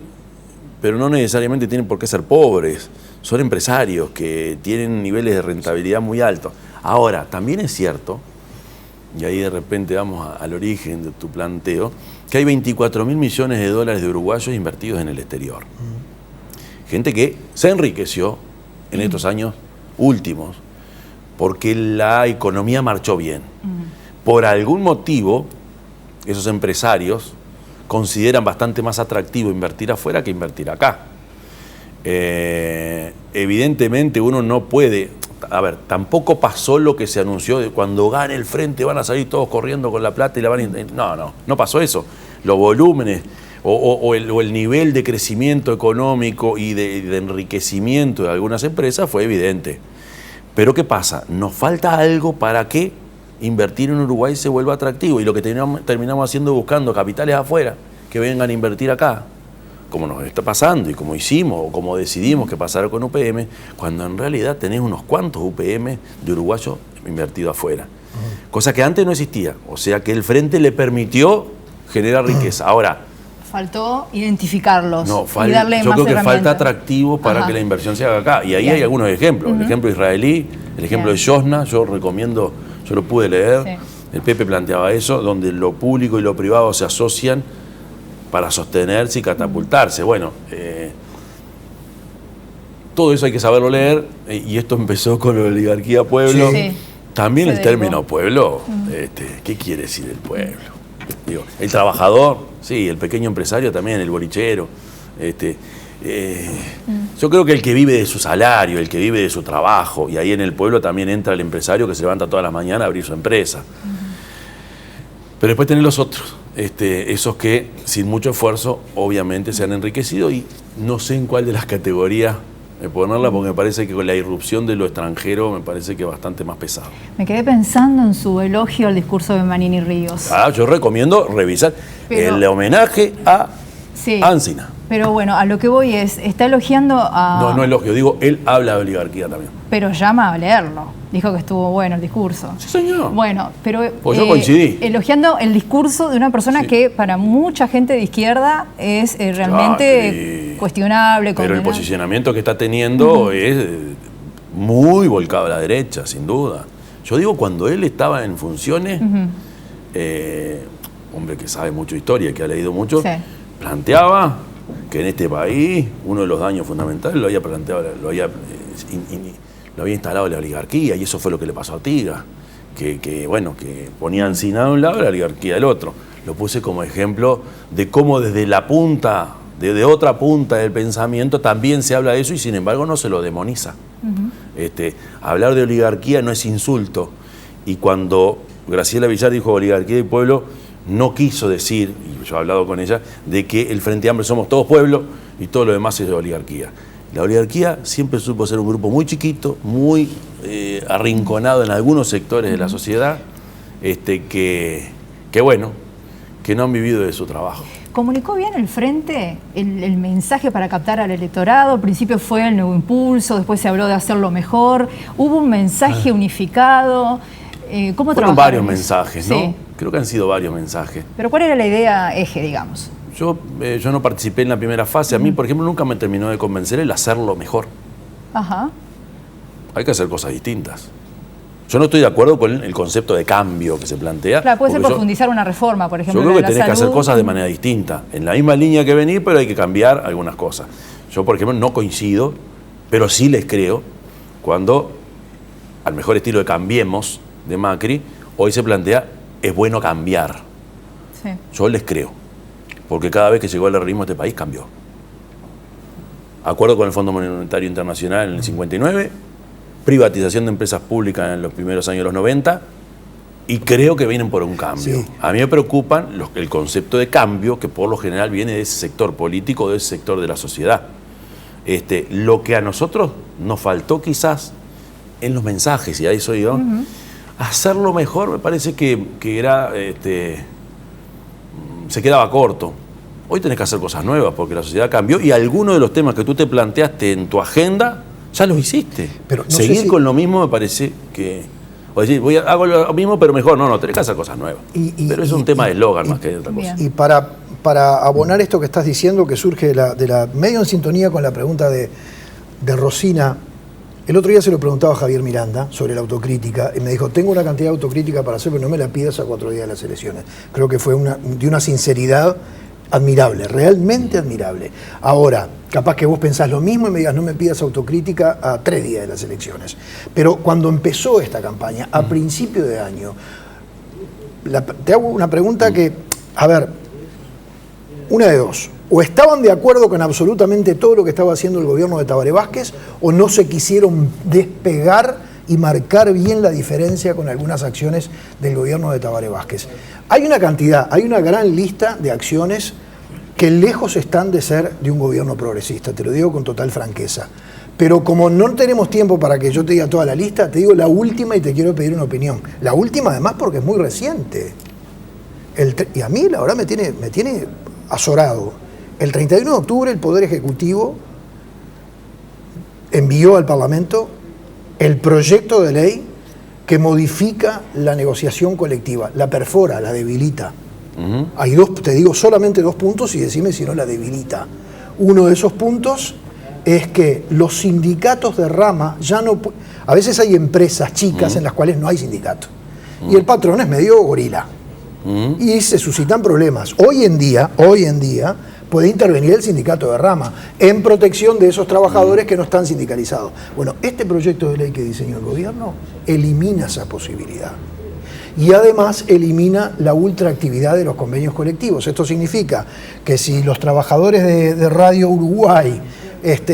pero no necesariamente tienen por qué ser pobres. Son empresarios que tienen niveles de rentabilidad muy altos. Ahora, también es cierto, y ahí de repente vamos al origen de tu planteo, que hay 24.000 millones de dólares de uruguayos invertidos en el exterior. Gente que se enriqueció en estos años últimos porque la economía marchó bien. Por algún motivo, esos empresarios consideran bastante más atractivo invertir afuera que invertir acá. Evidentemente uno no puede... A ver, tampoco pasó lo que se anunció de cuando gane el Frente van a salir todos corriendo con la plata y la van a... No pasó eso. Los volúmenes o el nivel de crecimiento económico y de enriquecimiento de algunas empresas fue evidente. Pero ¿qué pasa? Nos falta algo para que invertir en Uruguay se vuelva atractivo, y lo que terminamos haciendo buscando capitales afuera que vengan a invertir acá, como nos está pasando y como hicimos o como decidimos que pasara con UPM, cuando en realidad tenés unos cuantos UPM de uruguayos invertidos afuera. Cosa que antes no existía, o sea que el Frente le permitió generar riqueza. Ahora, faltó identificarlos no, y darle yo más creo que herramientas. falta atractivo para que la inversión se haga acá. Y ahí hay algunos ejemplos. El ejemplo israelí, el ejemplo de Yosna, yo recomiendo, yo lo pude leer. Sí. El Pepe planteaba eso, donde lo público y lo privado se asocian para sostenerse y catapultarse. Bueno, todo eso hay que saberlo leer, y esto empezó con la oligarquía pueblo. Sí. También el término pueblo, ¿qué quiere decir el pueblo? Digo, el trabajador, sí, el pequeño empresario también, el bolichero. Yo creo que el que vive de su salario, el que vive de su trabajo, y ahí en el pueblo también entra el empresario que se levanta todas las mañanas a abrir su empresa. Pero después tenés los otros, esos que sin mucho esfuerzo obviamente se han enriquecido, y no sé en cuál de las categorías ponerla, porque me parece que con la irrupción de lo extranjero me parece que es bastante más pesado. Me quedé pensando en su elogio al discurso de Manini Ríos. Yo recomiendo revisar el homenaje a Ancina. Pero bueno, a lo que voy está elogiando a... No elogio, digo, él habla de oligarquía también. Pero llama a leerlo. Dijo que estuvo bueno el discurso. Sí, señor. Bueno, pero... Pues yo coincidí. Elogiando el discurso de una persona que para mucha gente de izquierda es realmente cuestionable. Pero el posicionamiento que está teniendo es muy volcado a la derecha, sin duda. Yo digo, cuando él estaba en funciones, hombre que sabe mucho historia, que ha leído mucho, planteaba que en este país uno de los daños fundamentales lo había planteado, lo había instalado la oligarquía, y eso fue lo que le pasó a Artigas, que ponía a Encina de un lado y la oligarquía del otro. Lo puse como ejemplo de cómo desde la punta, desde otra punta del pensamiento también se habla de eso, y sin embargo no se lo demoniza. Hablar de oligarquía no es insulto, y cuando Graciela Villar dijo oligarquía y pueblo, no quiso decir, y yo he hablado con ella, de que el Frente Amplio somos todos pueblos y todo lo demás es de oligarquía. La oligarquía siempre supo ser un grupo muy chiquito, muy arrinconado en algunos sectores de la sociedad, que no han vivido de su trabajo. ¿Comunicó bien el Frente el mensaje para captar al electorado? Al principio fue el nuevo impulso, después se habló de hacerlo mejor. ¿Hubo un mensaje unificado? ¿Cómo fueron varios mensajes, ¿no? Sí. Creo que han sido varios mensajes. ¿Pero cuál era la idea eje, digamos? Yo no participé en la primera fase. A mí, por ejemplo, nunca me terminó de convencer el hacerlo mejor. Ajá. Hay que hacer cosas distintas. Yo no estoy de acuerdo con el concepto de cambio que se plantea. Claro, puede ser profundizar una reforma, por ejemplo. Yo creo que tenés que hacer cosas de manera distinta, en la misma línea que venir, pero hay que cambiar algunas cosas. Yo, por ejemplo, no coincido, pero sí les creo, cuando al mejor estilo de Cambiemos de Macri, hoy se plantea, es bueno cambiar. Sí. Yo les creo, porque cada vez que llegó el herrerismo a este país cambió. Acuerdo con el Fondo Monetario Internacional en el 59, privatización de empresas públicas en los primeros años de los 90, y creo que vienen por un cambio. Sí. A mí me preocupan el concepto de cambio, que por lo general viene de ese sector político, de ese sector de la sociedad. Lo que a nosotros nos faltó quizás en los mensajes, y a eso digo, hacerlo mejor me parece que era, se quedaba corto. Hoy tenés que hacer cosas nuevas porque la sociedad cambió, y algunos de los temas que tú te planteaste en tu agenda ya los hiciste. Pero no seguir con lo mismo me parece que... O decir, hago lo mismo pero mejor. No, tenés que hacer cosas nuevas. Pero es un tema de eslogan más que de otra cosa. Y para abonar esto que estás diciendo, que surge de la medio en sintonía con la pregunta de Rosina, el otro día se lo preguntaba a Javier Miranda sobre la autocrítica, y me dijo, tengo una cantidad de autocrítica para hacer, pero no me la pidas a 4 días de las elecciones. Creo que fue de una sinceridad admirable, realmente admirable. Ahora, capaz que vos pensás lo mismo y me digas, no me pidas autocrítica a 3 días de las elecciones. Pero cuando empezó esta campaña, a principio de año, te hago una pregunta que, a ver, una de dos. O estaban de acuerdo con absolutamente todo lo que estaba haciendo el gobierno de Tabaré Vázquez, o no se quisieron despegar y marcar bien la diferencia con algunas acciones del gobierno de Tabaré Vázquez. Hay una gran lista de acciones que lejos están de ser de un gobierno progresista, te lo digo con total franqueza. Pero como no tenemos tiempo para que yo te diga toda la lista, te digo la última y te quiero pedir una opinión. La última además porque es muy reciente. Y a mí la verdad me tiene azorado. El 31 de octubre el Poder Ejecutivo envió al Parlamento el proyecto de ley que modifica la negociación colectiva, la perfora, la debilita. Hay te digo solamente 2 puntos y decime si no la debilita. Uno de esos puntos es que los sindicatos de rama ya no... A veces hay empresas chicas en las cuales no hay sindicato. Y el patrón es medio gorila. Y se suscitan problemas. Hoy en día, puede intervenir el sindicato de rama en protección de esos trabajadores que no están sindicalizados. Bueno, este proyecto de ley que diseñó el gobierno elimina esa posibilidad. Y además elimina la ultraactividad de los convenios colectivos. Esto significa que si los trabajadores de Radio Uruguay,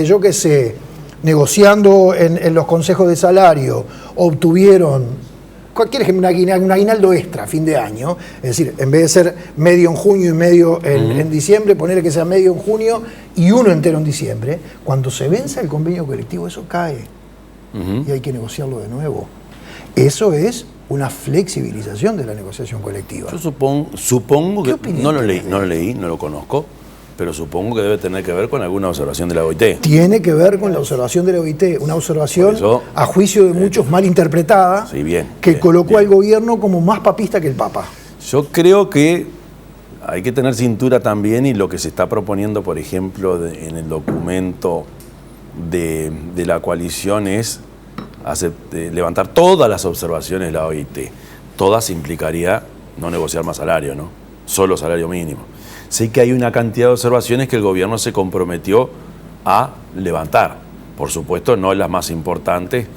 yo qué sé, negociando en los consejos de salario, obtuvieron un aguinaldo extra a fin de año, es decir, en vez de ser medio en junio y medio en diciembre, ponerle que sea medio en junio y uno entero en diciembre, cuando se venza el convenio colectivo eso cae y hay que negociarlo de nuevo. Eso es una flexibilización de la negociación colectiva. Yo supongo que no lo leí, no lo conozco, pero supongo que debe tener que ver con alguna observación de la OIT. Tiene que ver con la observación de la OIT, una observación a juicio de muchos mal interpretada, que colocó al gobierno como más papista que el Papa. Yo creo que hay que tener cintura también, y lo que se está proponiendo, por ejemplo, en el documento de la coalición es levantar todas las observaciones de la OIT. Todas implicaría no negociar más salario, ¿no? Solo salario mínimo. Sé que hay una cantidad de observaciones que el gobierno se comprometió a levantar. Por supuesto, no las más importantes.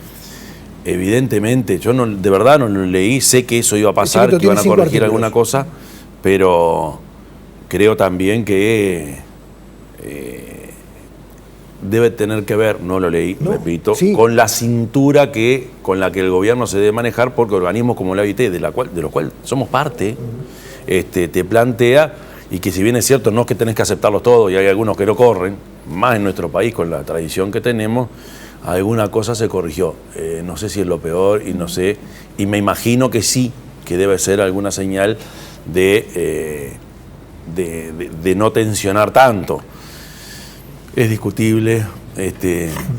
Evidentemente, yo de verdad no lo leí, sé que eso iba a pasar, que iban a corregir alguna cosa, pero creo también que debe tener que ver, no lo leí, repito, con la cintura con la que el gobierno se debe manejar, porque organismos como la OIT, de los cuales somos parte, te plantea, y que si bien es cierto, no es que tenés que aceptarlos todos, y hay algunos que no corren, más en nuestro país con la tradición que tenemos, alguna cosa se corrigió. No sé si es lo peor y no sé, y me imagino que sí, que debe ser alguna señal de no tensionar tanto. Es discutible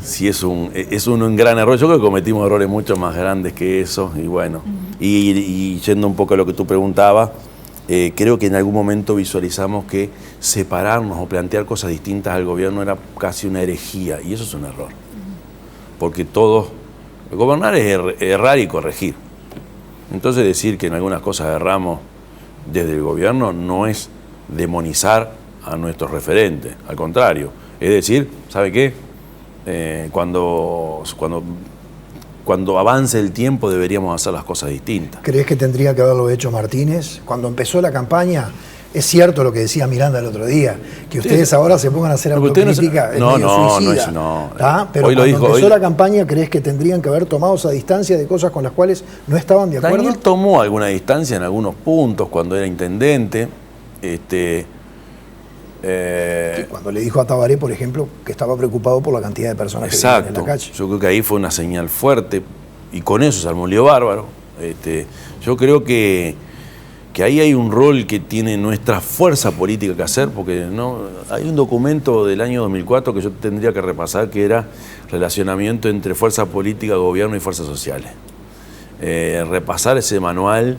si es un gran error. Yo creo que cometimos errores mucho más grandes que eso, y bueno, y yendo un poco a lo que tú preguntabas, creo que en algún momento visualizamos que separarnos o plantear cosas distintas al gobierno era casi una herejía, y eso es un error. Porque gobernar es errar y corregir. Entonces decir que en algunas cosas erramos desde el gobierno no es demonizar a nuestros referentes, al contrario, es decir, ¿sabe qué? Cuando avance el tiempo deberíamos hacer las cosas distintas. ¿Crees que tendría que haberlo hecho Martínez? Cuando empezó la campaña, es cierto lo que decía Miranda el otro día, que ustedes ahora se pongan a hacer autocrítica. No, pero cuando empezó la campaña, ¿crees que tendrían que haber tomado esa distancia de cosas con las cuales no estaban de acuerdo? Daniel tomó alguna distancia en algunos puntos cuando era intendente. Cuando le dijo a Tabaré, por ejemplo, que estaba preocupado por la cantidad de personas que vivían en la calle. Yo creo que ahí fue una señal fuerte y con eso se armó un lío bárbaro. Yo creo que ahí hay un rol que tiene nuestra fuerza política que hacer, porque hay un documento del año 2004 que yo tendría que repasar, que era relacionamiento entre fuerza política, gobierno y fuerzas sociales. Repasar ese manual,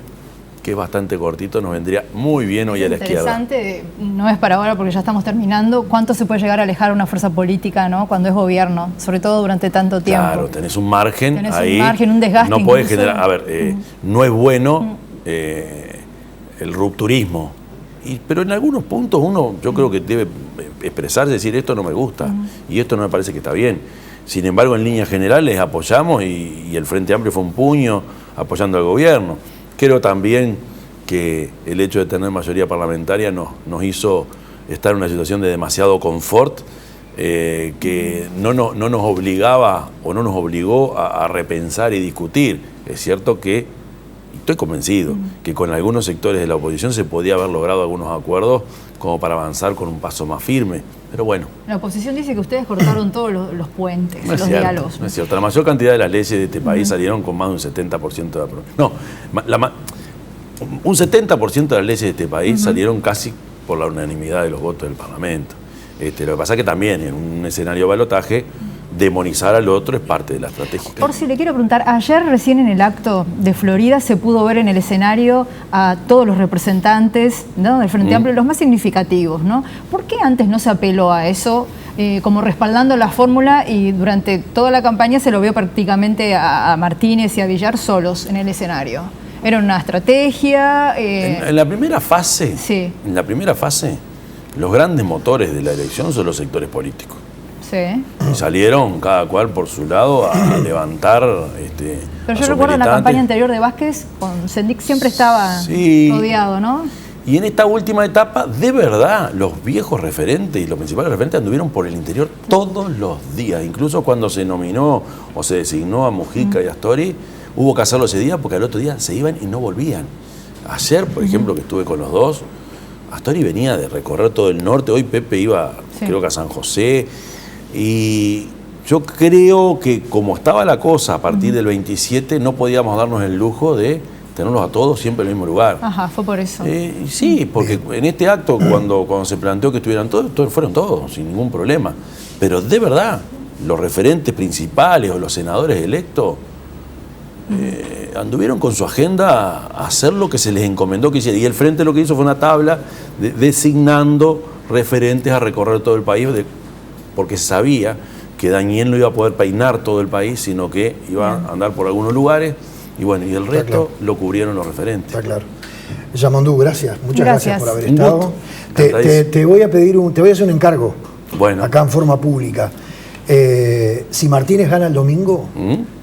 que es bastante cortito, nos vendría muy bien hoy a la izquierda. Interesante, no es para ahora porque ya estamos terminando. ¿Cuánto se puede llegar a alejar una fuerza política, ¿no? Cuando es gobierno, sobre todo durante tanto tiempo? Claro, tenés un margen ahí. Un margen, un desgaste. No podés generar. A ver, no es bueno el rupturismo, pero en algunos puntos yo creo que debe expresarse, decir esto no me gusta y esto no me parece que está bien. Sin embargo, en líneas generales apoyamos y el Frente Amplio fue un puño apoyando al gobierno. Creo también que el hecho de tener mayoría parlamentaria nos hizo estar en una situación de demasiado confort, que no nos obligaba o no nos obligó a repensar y discutir. Es cierto que estoy convencido que con algunos sectores de la oposición se podía haber logrado algunos acuerdos como para avanzar con un paso más firme. Pero bueno. La oposición dice que ustedes cortaron todos los puentes, No es los cierto, diálogos. no es cierto. La mayor cantidad de las leyes de este país salieron con más de un 70% de aprobación. No, un 70% de las leyes de este país salieron casi por la unanimidad de los votos del Parlamento. Lo que pasa es que también en un escenario de balotaje, demonizar al otro es parte de la estrategia. Orsi, le quiero preguntar, ayer recién en el acto de Florida se pudo ver en el escenario a todos los representantes, ¿no?, del Frente Amplio, los más significativos, ¿no? ¿Por qué antes no se apeló a eso, como respaldando la fórmula, y durante toda la campaña se lo vio prácticamente a Martínez y a Villar solos en el escenario? ¿Era una estrategia? En la primera fase, Sí. en la primera fase, los grandes motores de la elección son los sectores políticos. Sí. Y salieron cada cual por su lado a levantar Pero yo recuerdo en la campaña anterior de Vázquez, con Sendik siempre estaba rodeado, ¿no? Y en esta última etapa, de verdad, los viejos referentes y los principales referentes anduvieron por el interior todos los días. Incluso cuando se nominó o se designó a Mujica y a Astori, hubo que hacerlo ese día porque al otro día se iban y no volvían. Ayer, por ejemplo, que estuve con los dos, Astori venía de recorrer todo el norte, hoy Pepe iba, creo que a San José, y yo creo que como estaba la cosa a partir del 27, no podíamos darnos el lujo de tenerlos a todos siempre en el mismo lugar. Ajá, fue por eso. Sí, porque en este acto, cuando se planteó que estuvieran todos, fueron todos, sin ningún problema. Pero de verdad, los referentes principales o los senadores electos anduvieron con su agenda a hacer lo que se les encomendó que hiciera. Y el Frente lo que hizo fue una tabla designando referentes a recorrer todo el país, porque se sabía que Daniel no iba a poder peinar todo el país, sino que iba a andar por algunos lugares, y bueno, y el resto lo cubrieron los referentes. Está claro. Yamandú, gracias. Muchas gracias por haber Un estado. gusto. Te voy a pedir te voy a hacer un encargo. Bueno. Acá en forma pública. Si Martínez gana el domingo,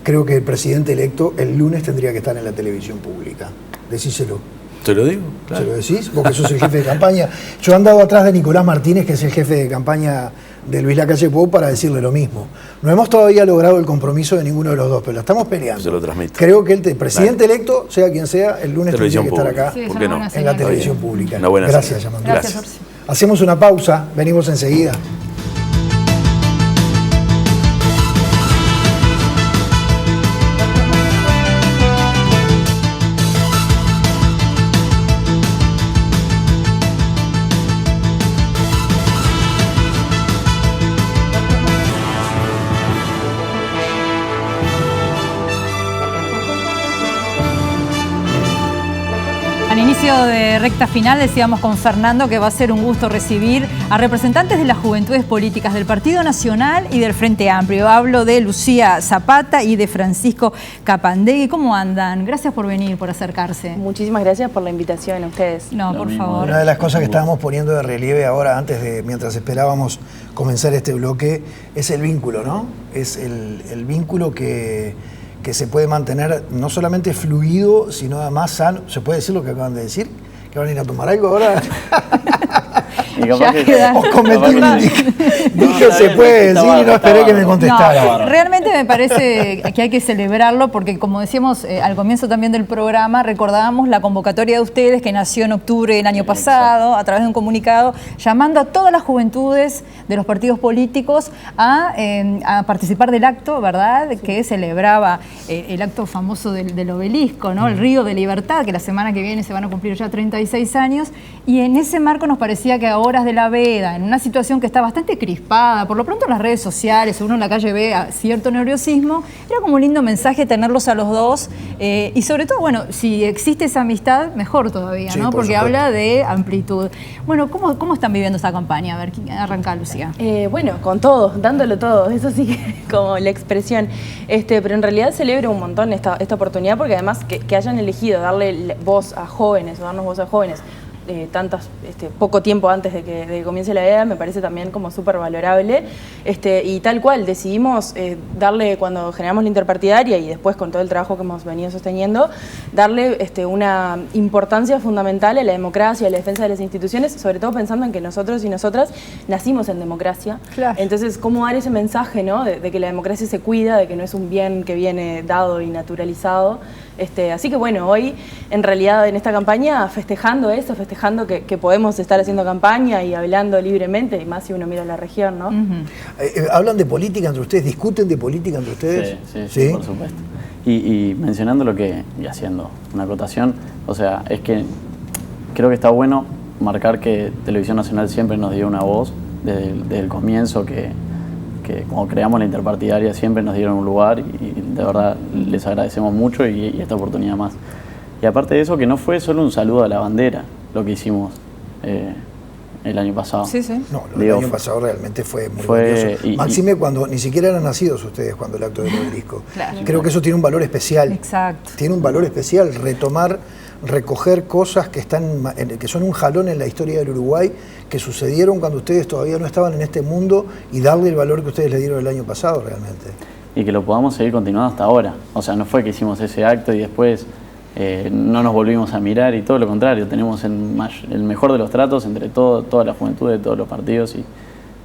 creo que el presidente electo el lunes tendría que estar en la televisión pública. Decíselo. ¿Te lo digo? Claro. ¿Se lo decís? Vos que sos el jefe de campaña. Yo he andado atrás de Nicolás Martínez, que es el jefe de campaña de Luis Lacalle Pou, para decirle lo mismo. No hemos todavía logrado el compromiso de ninguno de los dos, pero la estamos peleando. Se lo transmito. Creo que el presidente electo, sea quien sea, el lunes tendría que estar acá ¿Por qué no? en la televisión pública. Una buena Gracias, señal. Yamandú. Gracias. Hacemos una pausa, venimos enseguida. Al inicio de recta final decíamos con Fernando que va a ser un gusto recibir a representantes de las juventudes políticas del Partido Nacional y del Frente Amplio. Hablo de Lucía Zapata y de Francisco Capandegui. ¿Cómo andan? Gracias por venir, por acercarse. Muchísimas gracias por la invitación a ustedes. No, por favor. Una de las cosas que estábamos poniendo de relieve ahora, mientras esperábamos comenzar este bloque, es el vínculo, ¿no? Es el vínculo que se puede mantener no solamente fluido, sino además sano. ¿Se puede decir lo que acaban de decir? ¿Que van a ir a tomar algo ahora? Os cometí un dije se puede decir y no esperé que me contestara. No, realmente me parece que hay que celebrarlo porque, como decíamos al comienzo también del programa, recordábamos la convocatoria de ustedes que nació en octubre del año pasado a través de un comunicado llamando a todas las juventudes de los partidos políticos a participar del acto, ¿verdad?, que celebraba el acto famoso del obelisco, ¿no?, el Río de Libertad, que la semana que viene se van a cumplir ya 36 años, y en ese marco nos parecía que a horas de la veda, en una situación que está bastante crispada, por lo pronto en las redes sociales, uno en la calle ve cierto nerviosismo, era como un lindo mensaje tenerlos a los dos, y sobre todo, bueno, si existe esa amistad, mejor todavía, sí, ¿no?, porque supuesto. habla de amplitud. Bueno, ¿cómo están viviendo esta campaña? A ver, arranca Lucía. Bueno, con todo, dándolo todo, eso sí que como la expresión. Pero en realidad celebro un montón esta oportunidad porque además que hayan elegido darle voz a jóvenes o darnos voz a jóvenes poco tiempo antes de que comience la EDA, me parece también como súper valorable. Y tal cual, decidimos darle, cuando generamos la interpartidaria y después con todo el trabajo que hemos venido sosteniendo, darle una importancia fundamental a la democracia, a la defensa de las instituciones, sobre todo pensando en que nosotros y nosotras nacimos en democracia. Claro. Entonces, ¿cómo dar ese mensaje, ¿no? de que la democracia se cuida, de que no es un bien que viene dado y naturalizado? Así que bueno, hoy en realidad en esta campaña festejando eso, festejando que podemos estar haciendo campaña y hablando libremente, y más si uno mira la región, ¿no? ¿Hablan de política entre ustedes? ¿Discuten de política entre ustedes? Sí, por supuesto. Y mencionando y haciendo una acotación, o sea, es que creo que está bueno marcar que Televisión Nacional siempre nos dio una voz desde el comienzo, que cuando creamos la interpartidaria siempre nos dieron un lugar y de verdad les agradecemos mucho y esta oportunidad más. Y aparte de eso, que no fue solo un saludo a la bandera lo que hicimos el año pasado. Sí, sí. No, el año pasado realmente fue muy valioso. Máxime cuando ni siquiera eran nacidos ustedes cuando el acto del obelisco. Claro. Creo que eso tiene un valor especial. Exacto. Tiene un valor especial recoger cosas que son un jalón en la historia del Uruguay, que sucedieron cuando ustedes todavía no estaban en este mundo, y darle el valor que ustedes le dieron el año pasado realmente. Y que lo podamos seguir continuando hasta ahora. O sea, no fue que hicimos ese acto y después no nos volvimos a mirar, y todo lo contrario, tenemos el mejor de los tratos entre toda la juventud de todos los partidos,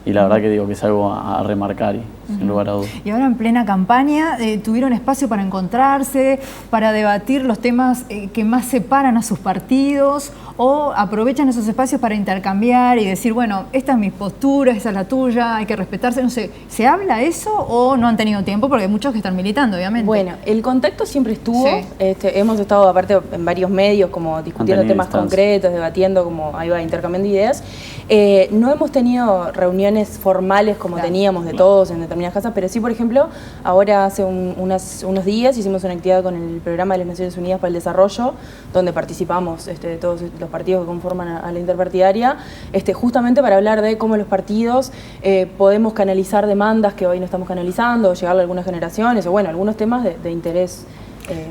y la verdad que digo que es algo a remarcar y sin lugar a dudas. Y ahora en plena campaña, ¿tuvieron espacio para encontrarse, para debatir los temas que más separan a sus partidos, o aprovechan esos espacios para intercambiar y decir, bueno, esta es mi postura, esta es la tuya, hay que respetarse? No sé, ¿se habla eso o no han tenido tiempo? Porque hay muchos que están militando, obviamente. Bueno, el contacto siempre estuvo. Sí. Hemos estado aparte en varios medios como discutiendo temas concretos, debatiendo, como ahí va, intercambiando ideas. No hemos tenido reuniones formales como teníamos de todos en determinadas casas, pero sí, por ejemplo, ahora hace unos días hicimos una actividad con el Programa de las Naciones Unidas para el Desarrollo, donde participamos de todos los partidos que conforman a la interpartidaria, justamente para hablar de cómo los partidos podemos canalizar demandas que hoy no estamos canalizando, o llegarle a algunas generaciones, o bueno, algunos temas de interés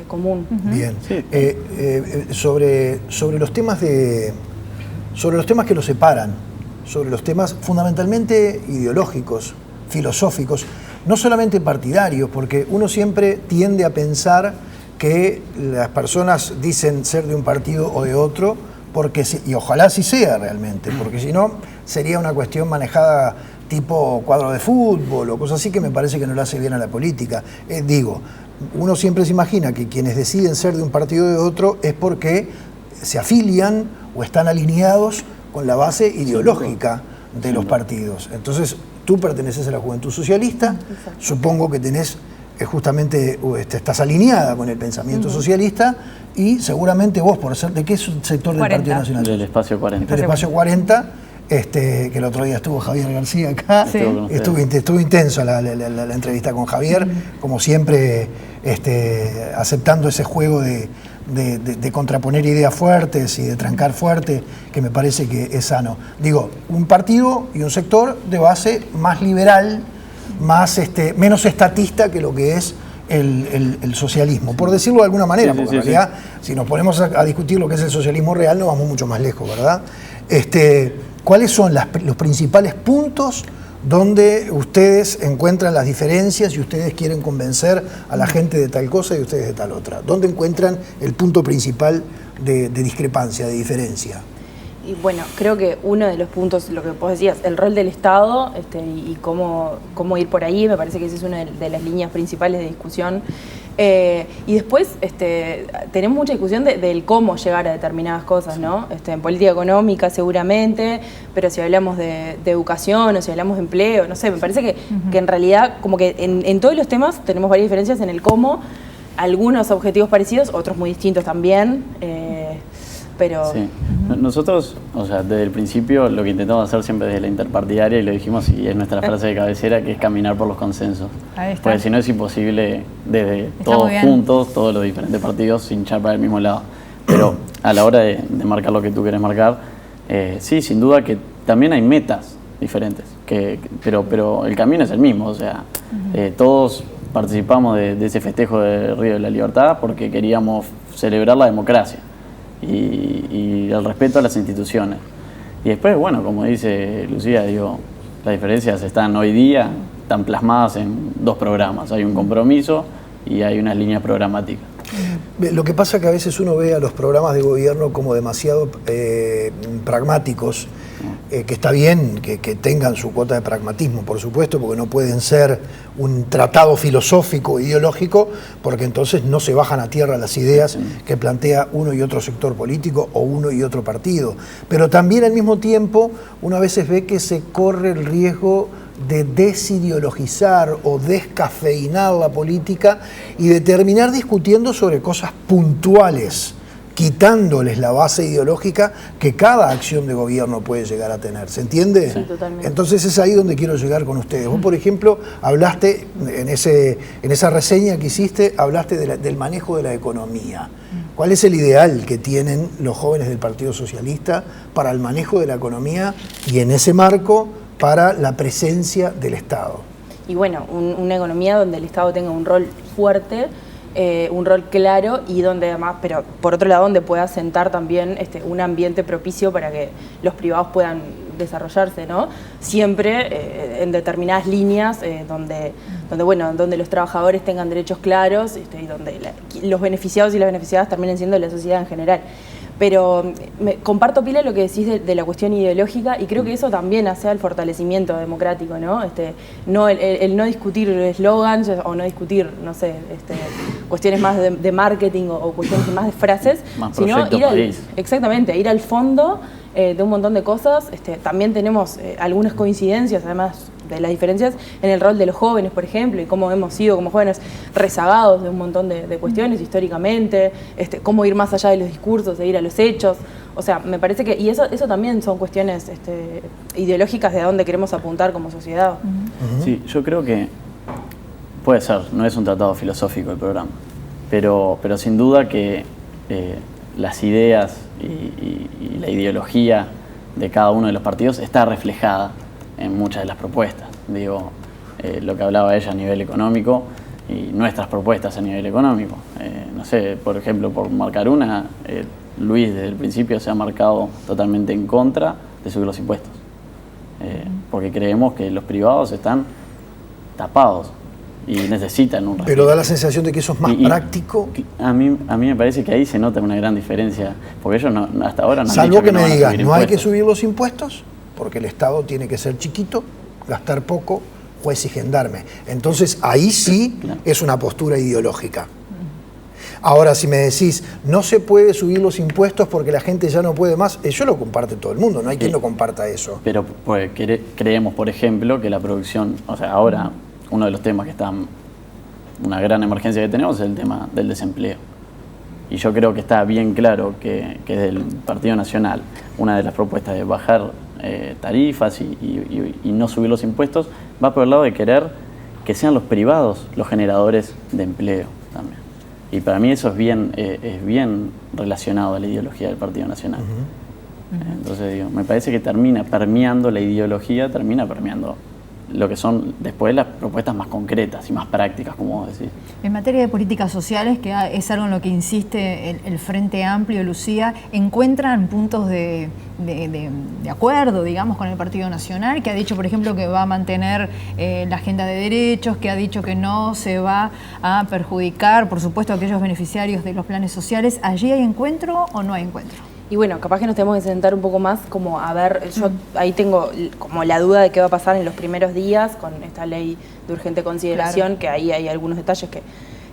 común. Bien. Sí. Sobre los temas que los separan, sobre los temas fundamentalmente ideológicos, filosóficos, no solamente partidarios, porque uno siempre tiende a pensar que las personas dicen ser de un partido o de otro, y ojalá así sea realmente, porque si no sería una cuestión manejada tipo cuadro de fútbol o cosas así, que me parece que no le hace bien a la política. Uno siempre se imagina que quienes deciden ser de un partido o de otro es porque se afilian o están alineados con la base ideológica de los partidos. Entonces, tú perteneces a la Juventud Socialista, supongo que tenés estás alineada con el pensamiento socialista, y seguramente vos, por ser, ¿de qué sector del Partido Nacional? Del Espacio 40. Del Espacio 40, que el otro día estuvo Javier García acá. Sí. Estuvo intenso la entrevista con Javier, como siempre, aceptando ese juego de contraponer ideas fuertes y de trancar fuerte, que me parece que es sano. Digo, un partido y un sector de base más liberal, menos estatista que lo que es el socialismo, por decirlo de alguna manera, porque en realidad, si nos ponemos a discutir lo que es el socialismo real, nos vamos mucho más lejos, ¿verdad? ¿Cuáles son los principales puntos donde ustedes encuentran las diferencias y ustedes quieren convencer a la gente de tal cosa y ustedes de tal otra? ¿Dónde encuentran el punto principal de discrepancia, de diferencia? Y bueno, creo que uno de los puntos, lo que vos decías, el rol del Estado y cómo ir por ahí, me parece que esa es una de las líneas principales de discusión. Y después tenemos mucha discusión del cómo llegar a determinadas cosas, ¿no? En política económica seguramente, pero si hablamos de educación o si hablamos de empleo, no sé, me parece que en realidad como que en todos los temas tenemos varias diferencias en el cómo, algunos objetivos parecidos, otros muy distintos también, pero... Sí. Nosotros, o sea, desde el principio lo que intentamos hacer siempre desde la interpartidaria, y lo dijimos y es nuestra frase de cabecera, que es caminar por los consensos. Ahí está. Porque si no es imposible desde todos juntos, todos los diferentes partidos, hinchar para el mismo lado. Pero a la hora de marcar lo que tú quieres marcar, sí, sin duda que también hay metas diferentes, pero el camino es el mismo. O sea, todos participamos de ese festejo de Río de la Libertad porque queríamos celebrar la democracia. y el respeto a las instituciones. Y después, bueno, como dice Lucía, digo, las diferencias están hoy día, están plasmadas en 2 programas. Hay un compromiso y hay unas líneas programáticas. Lo que pasa es que a veces uno ve a los programas de gobierno como demasiado pragmáticos, que está bien que tengan su cuota de pragmatismo, por supuesto, porque no pueden ser un tratado filosófico, ideológico, porque entonces no se bajan a tierra las ideas que plantea uno y otro sector político o uno y otro partido. Pero también al mismo tiempo uno a veces ve que se corre el riesgo de desideologizar o descafeinar la política y de terminar discutiendo sobre cosas puntuales, quitándoles la base ideológica que cada acción de gobierno puede llegar a tener. ¿Se entiende? Sí, totalmente. Entonces es ahí donde quiero llegar con ustedes. Vos, por ejemplo, hablaste, en esa reseña que hiciste, hablaste del manejo de la economía. ¿Cuál es el ideal que tienen los jóvenes del Partido Socialista para el manejo de la economía y en ese marco para la presencia del Estado? Y bueno, una economía donde el Estado tenga un rol fuerte, un rol claro y donde además, pero por otro lado, donde pueda sentar también un ambiente propicio para que los privados puedan desarrollarse, ¿no? Siempre en determinadas líneas donde los trabajadores tengan derechos claros y donde los beneficiados y las beneficiadas terminen siendo la sociedad en general. Pero comparto pila lo que decís de la cuestión ideológica y creo que eso también hace al fortalecimiento democrático, ¿no? El no discutir eslogans o no discutir, no sé, cuestiones más de marketing o cuestiones más de frases, más sino ir al fondo de un montón de cosas. También tenemos algunas coincidencias, además de las diferencias en el rol de los jóvenes, por ejemplo, y cómo hemos sido como jóvenes rezagados de un montón de cuestiones históricamente, cómo ir más allá de los discursos, de ir a los hechos. O sea, me parece que, y eso también son cuestiones ideológicas de a dónde queremos apuntar como sociedad. Sí, yo creo que puede ser, no es un tratado filosófico el programa, pero sin duda que las ideas y la ideología de cada uno de los partidos está reflejada en muchas de las propuestas. Digo, lo que hablaba ella a nivel económico y nuestras propuestas a nivel económico. No sé, por ejemplo, por marcar una, Luis desde el principio se ha marcado totalmente en contra de subir los impuestos. Porque creemos que los privados están tapados y necesitan un respeto. Pero da la sensación de que eso es más práctico. A mí me parece que ahí se nota una gran diferencia, porque ellos hasta ahora no han salvo dicho que no me van a digas, subir no hay que impuestos. subir los impuestos, porque el Estado tiene que ser chiquito, gastar poco, juez y gendarme. Entonces ahí sí Claro. es una postura ideológica. Ahora, si me decís, no se puede subir los impuestos porque la gente ya no puede más, eso lo comparte todo el mundo, no hay quien no comparta eso. Pero pues, creemos, por ejemplo, que la producción, o sea, ahora uno de los temas que está, una gran emergencia que tenemos es el tema del desempleo. Y yo creo que está bien claro que desde el Partido Nacional, una de las propuestas de bajar tarifas y no subir los impuestos va por el lado de querer que sean los privados los generadores de empleo también. Y para mí eso es bien relacionado a la ideología del Partido Nacional. Entonces digo, me parece que termina permeando la ideología, termina permeando lo que son después las propuestas más concretas y más prácticas, como vos decís. En materia de políticas sociales, que es algo en lo que insiste el Frente Amplio, Lucía, ¿encuentran puntos de acuerdo, digamos, con el Partido Nacional, que ha dicho, por ejemplo, que va a mantener la agenda de derechos, que ha dicho que no se va a perjudicar, por supuesto, a aquellos beneficiarios de los planes sociales? ¿Allí hay encuentro o no hay encuentro? Y bueno, capaz que nos tenemos que sentar un poco más como a ver, yo ahí tengo como la duda de qué va a pasar en los primeros días con esta ley de urgente consideración, claro, que ahí hay algunos detalles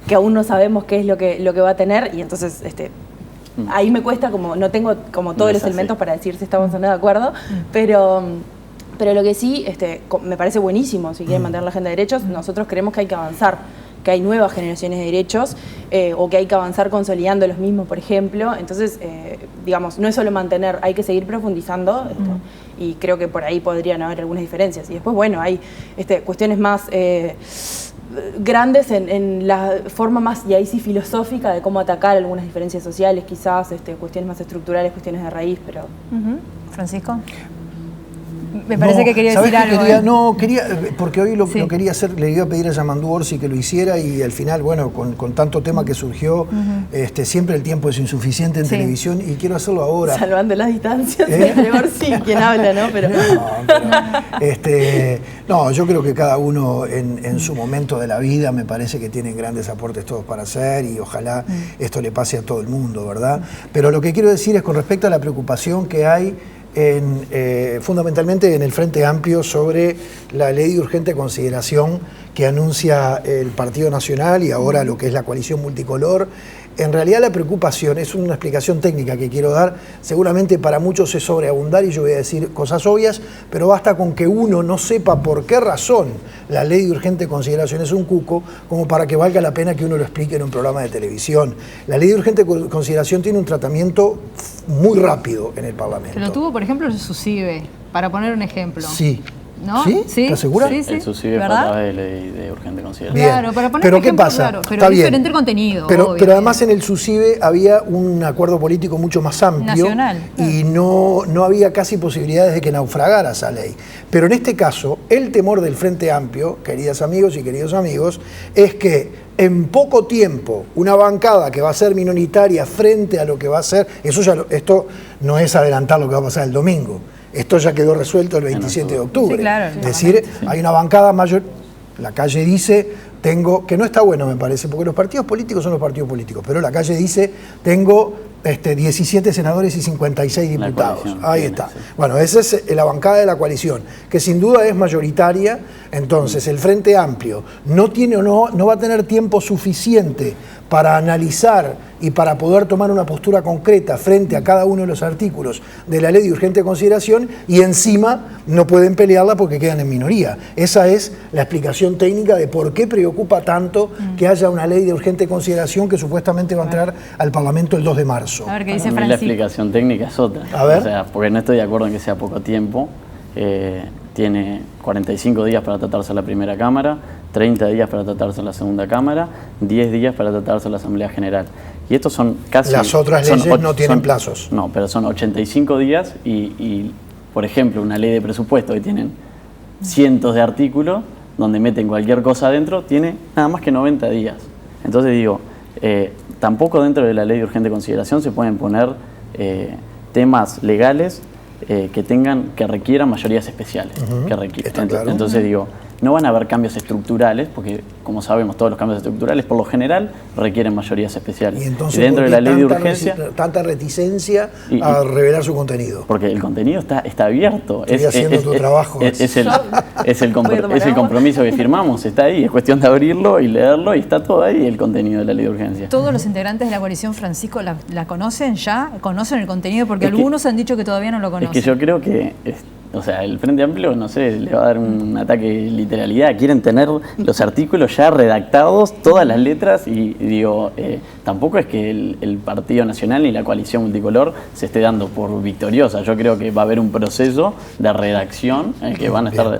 que aún no sabemos qué es lo que va a tener, y entonces ahí me cuesta, como no tengo como todos los elementos para decir si estamos o no de acuerdo, pero lo que sí me parece buenísimo, si quieren mantener la agenda de derechos, nosotros creemos que hay que avanzar, que hay nuevas generaciones de derechos o que hay que avanzar consolidando los mismos, por ejemplo. Entonces, digamos, no es solo mantener, hay que seguir profundizando y creo que por ahí podrían haber algunas diferencias. Y después, bueno, hay cuestiones más grandes en la forma más, y ahí sí, filosófica de cómo atacar algunas diferencias sociales, quizás, cuestiones más estructurales, cuestiones de raíz, pero... Francisco. Me parece que quería decir algo. Porque hoy lo quería hacer, le iba a pedir a Yamandú Orsi que lo hiciera y al final, bueno, con tanto tema que surgió, siempre el tiempo es insuficiente en televisión y quiero hacerlo ahora. Salvando las distancias entre Orsi y quien habla, ¿no? No, yo creo que cada uno en su momento de la vida me parece que tienen grandes aportes todos para hacer y ojalá esto le pase a todo el mundo, ¿verdad? Pero lo que quiero decir es con respecto a la preocupación que hay fundamentalmente en el Frente Amplio sobre la ley de urgente consideración que anuncia el Partido Nacional y ahora lo que es la coalición multicolor. En realidad la preocupación es una explicación técnica que quiero dar, seguramente para muchos es sobreabundar y yo voy a decir cosas obvias, pero basta con que uno no sepa por qué razón la ley de urgente consideración es un cuco, como para que valga la pena que uno lo explique en un programa de televisión. La ley de urgente consideración tiene un tratamiento muy rápido en el Parlamento. Pero tuvo, por ejemplo, el SUSIBE, para poner un ejemplo. Sí. ¿No? ¿Sí? ¿Estás segura? Sí. El SUSIBE fue a través de ley de urgente consideración. Bien. Claro, para poner pero un ¿qué ejemplo, pasa? claro, pero está diferente bien. el contenido. Pero además en el SUSIBE había un acuerdo político mucho más amplio. Nacional, claro. Y no había casi posibilidades de que naufragara esa ley. Pero en este caso, el temor del Frente Amplio, queridas amigos y queridos amigos, es que en poco tiempo una bancada que va a ser minoritaria frente a lo que va a ser, esto no es adelantar lo que va a pasar el domingo. Esto ya quedó resuelto el 27 de octubre. Sí, claro, es decir, hay una bancada mayor. La calle dice, que no está bueno me parece, porque los partidos políticos son los partidos políticos, pero la calle dice, tengo 17 senadores y 56 diputados. Ahí está. Sí. Bueno, esa es la bancada de la coalición, que sin duda es mayoritaria. Entonces, el Frente Amplio no va a tener tiempo suficiente para analizar y para poder tomar una postura concreta frente a cada uno de los artículos de la ley de urgente consideración y encima no pueden pelearla porque quedan en minoría. Esa es la explicación técnica de por qué preocupa tanto que haya una ley de urgente consideración que supuestamente va a entrar al Parlamento el 2 de marzo. A ver qué dice Francisco. La explicación técnica es otra. A ver. O sea, porque no estoy de acuerdo en que sea poco tiempo. Tiene 45 días para tratarse en la primera Cámara, 30 días para tratarse en la segunda Cámara, 10 días para tratarse en la Asamblea General. Y estos son casi... Las otras leyes no tienen plazos. No, pero son 85 días y, por ejemplo, una ley de presupuesto que tienen cientos de artículos, donde meten cualquier cosa adentro, tiene nada más que 90 días. Entonces digo, tampoco dentro de la ley de urgente consideración se pueden poner temas legales que requieran mayorías especiales. Claro. Entonces digo, no van a haber cambios estructurales, porque como sabemos todos los cambios estructurales por lo general requieren mayorías especiales. Y entonces, dentro de la ley de urgencia... Tanta reticencia a revelar su contenido. Porque el contenido está abierto. Estoy haciendo tu trabajo. Es el compromiso que firmamos, está ahí. Es cuestión de abrirlo y leerlo y está todo ahí el contenido de la ley de urgencia. ¿Todos los integrantes de la coalición, Francisco, la conocen ya? ¿Conocen el contenido? Porque algunos han dicho que todavía no lo conocen. Es que yo creo que... O sea, el Frente Amplio, no sé, le va a dar un ataque de literalidad. Quieren tener los artículos ya redactados, todas las letras, y digo, tampoco es que el Partido Nacional ni la coalición multicolor se esté dando por victoriosa. Yo creo que va a haber un proceso de redacción en el que van a estar...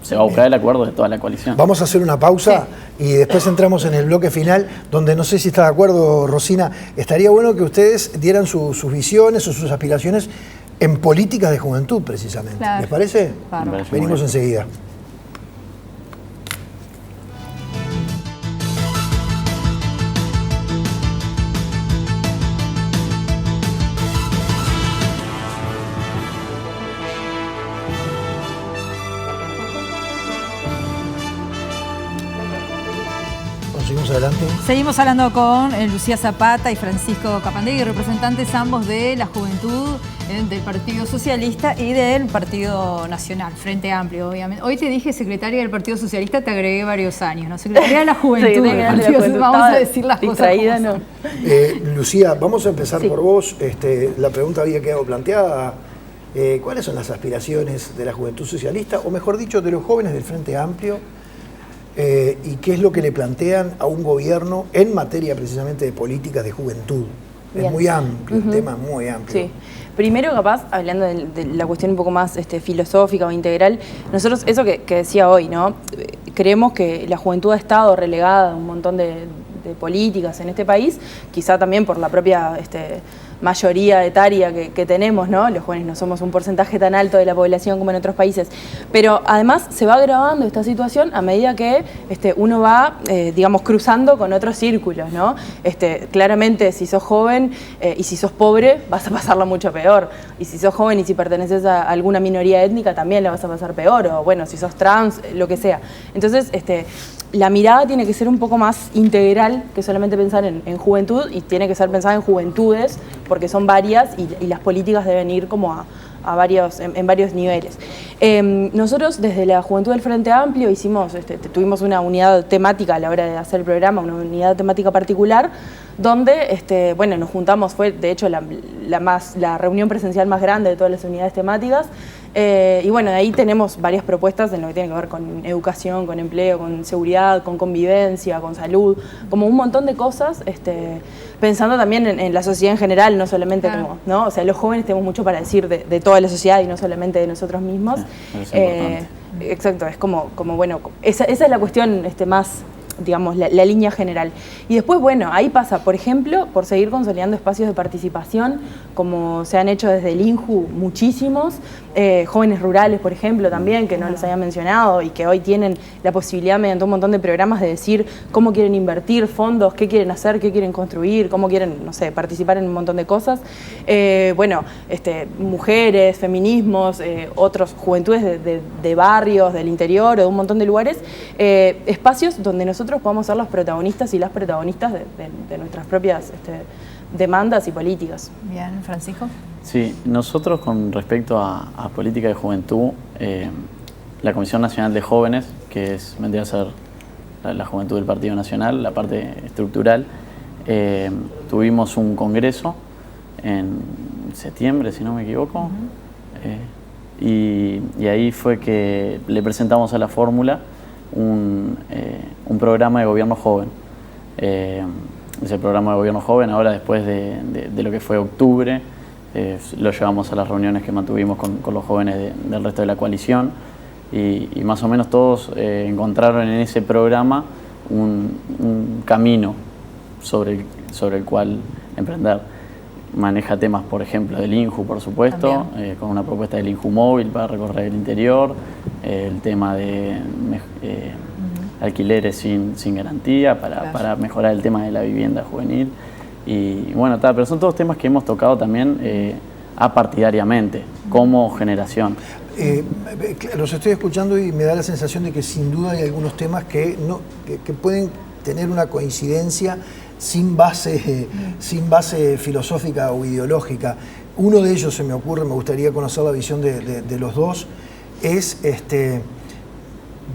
Se va a buscar el acuerdo de toda la coalición. Vamos a hacer una pausa y después entramos en el bloque final, donde no sé si está de acuerdo, Rosina. Estaría bueno que ustedes dieran sus visiones o sus aspiraciones en políticas de juventud, precisamente. Claro. ¿Les parece? Claro. Venimos enseguida. Seguimos adelante. Seguimos hablando con Lucía Zapata y Francisco Capandegui, representantes ambos de la juventud del Partido Socialista y del Partido Nacional, Frente Amplio, obviamente. Hoy te dije secretaria del Partido Socialista, te agregué varios años, ¿no? Secretaria de la Juventud del Partido Socialista. Vamos a decir las cosas como son. Lucía, vamos a empezar por vos. La pregunta había quedado planteada. ¿Cuáles son las aspiraciones de la Juventud Socialista, o mejor dicho, de los jóvenes del Frente Amplio? ¿Y qué es lo que le plantean a un gobierno en materia precisamente de políticas de juventud? Bien. Es muy amplio, el tema es muy amplio. Sí. Primero, capaz, hablando de la cuestión un poco más filosófica o integral, nosotros, eso que decía hoy, ¿no? Creemos que la juventud ha estado relegada a un montón de de políticas en este país, quizá también por la propia mayoría etaria que tenemos, ¿no? Los jóvenes no somos un porcentaje tan alto de la población como en otros países, pero además se va agravando esta situación a medida que uno va, digamos, cruzando con otros círculos, ¿no? Claramente, si sos joven y si sos pobre, vas a pasarla mucho peor, y si sos joven y si perteneces a alguna minoría étnica, también la vas a pasar peor, o bueno, si sos trans, lo que sea. Entonces, la mirada tiene que ser un poco más integral que solamente pensar en juventud, y tiene que ser pensada en juventudes, porque son varias y las políticas deben ir como en varios niveles. Nosotros desde la Juventud del Frente Amplio tuvimos una unidad temática a la hora de hacer el programa, una unidad temática particular, donde bueno, nos juntamos, fue de hecho la reunión presencial más grande de todas las unidades temáticas, y bueno, de ahí tenemos varias propuestas en lo que tiene que ver con educación, con empleo, con seguridad, con convivencia, con salud, como un montón de cosas, pensando también en la sociedad en general, no solamente como, ¿no? O sea, los jóvenes tenemos mucho para decir de toda la sociedad y no solamente de nosotros mismos. Exacto, es como bueno, esa es la cuestión más, digamos, la línea general. Y después, bueno, ahí pasa, por ejemplo, por seguir consolidando espacios de participación, como se han hecho desde el INJU muchísimos, jóvenes rurales, por ejemplo, también, que no los había mencionado y que hoy tienen la posibilidad mediante un montón de programas de decir cómo quieren invertir fondos, qué quieren hacer, qué quieren construir, cómo quieren, no sé, participar en un montón de cosas. Bueno, mujeres, feminismos, otros juventudes de barrios, del interior o de un montón de lugares, espacios donde nosotros podamos ser los protagonistas y las protagonistas de nuestras propias demandas y políticas. Bien, Francisco. Sí, nosotros con respecto a política de juventud, la Comisión Nacional de Jóvenes, que vendría a ser la juventud del Partido Nacional, la parte estructural, tuvimos un congreso en septiembre, si no me equivoco, y ahí fue que le presentamos a la fórmula un programa de gobierno joven. Ese programa de gobierno joven, ahora después de lo que fue octubre, lo llevamos a las reuniones que mantuvimos con los jóvenes del resto de la coalición, y más o menos todos encontraron en ese programa un camino sobre el cual emprender. Maneja temas, por ejemplo, del INJU, por supuesto, con una propuesta del INJU móvil para recorrer el interior, el tema de alquileres sin garantía para mejorar el tema de la vivienda juvenil. Y bueno, pero son todos temas que hemos tocado también apartidariamente, como generación. Los estoy escuchando y me da la sensación de que sin duda hay algunos temas que pueden tener una coincidencia sin base filosófica o ideológica. Uno de ellos se me ocurre, me gustaría conocer la visión de los dos, es de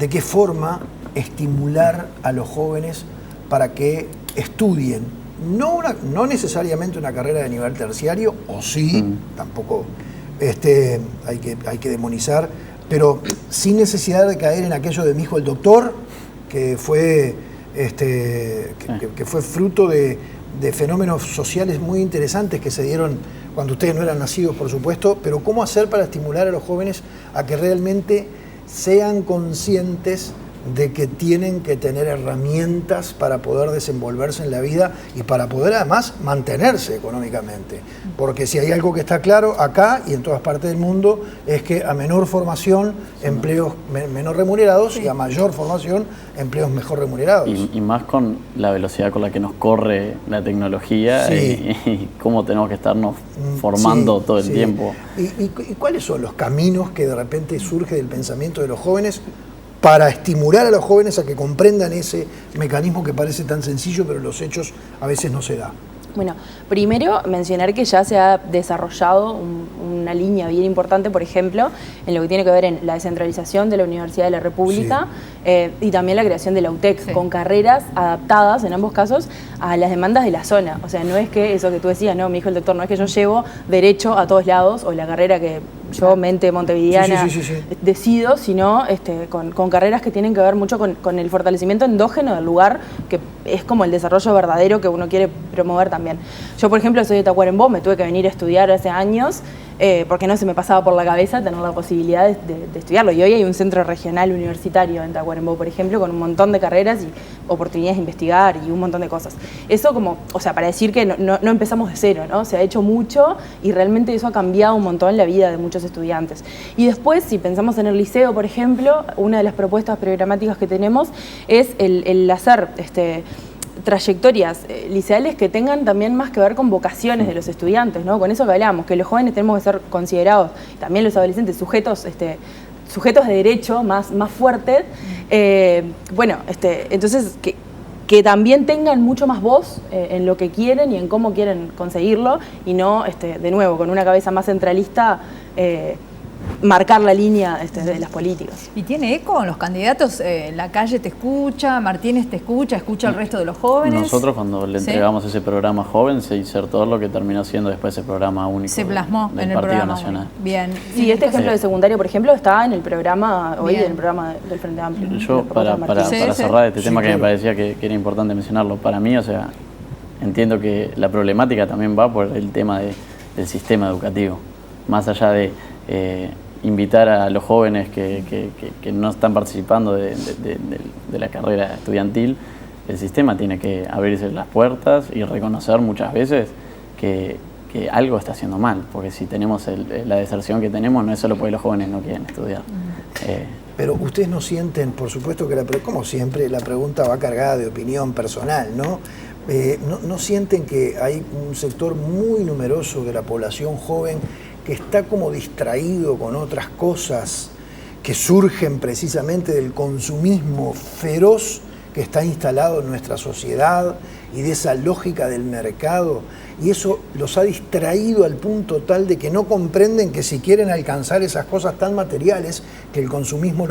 qué forma estimular a los jóvenes para que estudien. No necesariamente una carrera de nivel terciario, o sí, tampoco hay que demonizar, pero sin necesidad de caer en aquello de mi hijo el doctor, que fue fruto de fenómenos sociales muy interesantes que se dieron cuando ustedes no eran nacidos, por supuesto, pero cómo hacer para estimular a los jóvenes a que realmente sean conscientes de que tienen que tener herramientas para poder desenvolverse en la vida y para poder además mantenerse económicamente. Porque si hay algo que está claro acá y en todas partes del mundo es que a menor formación, empleos menor remunerados, y a mayor formación, empleos mejor remunerados. Y más con la velocidad con la que nos corre la tecnología, y cómo tenemos que estarnos formando todo el tiempo. ¿Y cuáles son los caminos que de repente surge del pensamiento de los jóvenes para estimular a los jóvenes a que comprendan ese mecanismo que parece tan sencillo, pero en los hechos a veces no se da? Bueno, primero mencionar que ya se ha desarrollado una línea bien importante, por ejemplo, en lo que tiene que ver en la descentralización de la Universidad de la República, y también la creación de la UTEC, con carreras adaptadas, en ambos casos, a las demandas de la zona. O sea, no es que eso que tú decías, no, mi hijo el doctor, no es que yo llevo derecho a todos lados, o la carrera que yo, mente montevideana, decido, sino con carreras que tienen que ver mucho con el fortalecimiento endógeno del lugar, que es como el desarrollo verdadero que uno quiere promover también. Yo, por ejemplo, soy de Tacuarembó, me tuve que venir a estudiar hace años, porque no se me pasaba por la cabeza tener la posibilidad de estudiarlo. Y hoy hay un centro regional universitario en Tacuarembó, por ejemplo, con un montón de carreras y oportunidades de investigar y un montón de cosas. Eso como, o sea, para decir que no empezamos de cero, ¿no? Se ha hecho mucho y realmente eso ha cambiado un montón la vida de muchos estudiantes. Y después, si pensamos en el liceo, por ejemplo, una de las propuestas programáticas que tenemos es el hacer trayectorias liceales que tengan también más que ver con vocaciones de los estudiantes, ¿no? Con eso que hablamos, que los jóvenes tenemos que ser considerados, también los adolescentes, sujetos de derecho más fuertes. Entonces que también tengan mucho más voz en lo que quieren y en cómo quieren conseguirlo, y no, de nuevo, con una cabeza más centralista, marcar la línea de las políticas. ¿Y tiene eco en los candidatos? ¿La calle te escucha? ¿Martínez te escucha? ¿Escucha al resto de los jóvenes? Nosotros cuando le entregamos ese programa joven se insertó lo que terminó siendo después ese programa único. Se plasmó del en el Partido programa Nacional. Bien. Sí, este ejemplo de secundario, por ejemplo, está en el programa hoy, en el programa del Frente Amplio. Yo, para cerrar este tema, que me parecía que era importante mencionarlo, para mí, o sea, entiendo que la problemática también va por el tema del sistema educativo. Más allá de invitar a los jóvenes que no están participando de la carrera estudiantil, el sistema tiene que abrirse las puertas y reconocer muchas veces que algo está haciendo mal, porque si tenemos la deserción que tenemos, no es solo porque los jóvenes no quieren estudiar. Pero ustedes no sienten, por supuesto que como siempre, la pregunta va cargada de opinión personal, ¿no? ¿No sienten que hay un sector muy numeroso de la población joven que está como distraído con otras cosas que surgen precisamente del consumismo feroz que está instalado en nuestra sociedad y de esa lógica del mercado? Y eso los ha distraído al punto tal de que no comprenden que si quieren alcanzar esas cosas tan materiales que el consumismo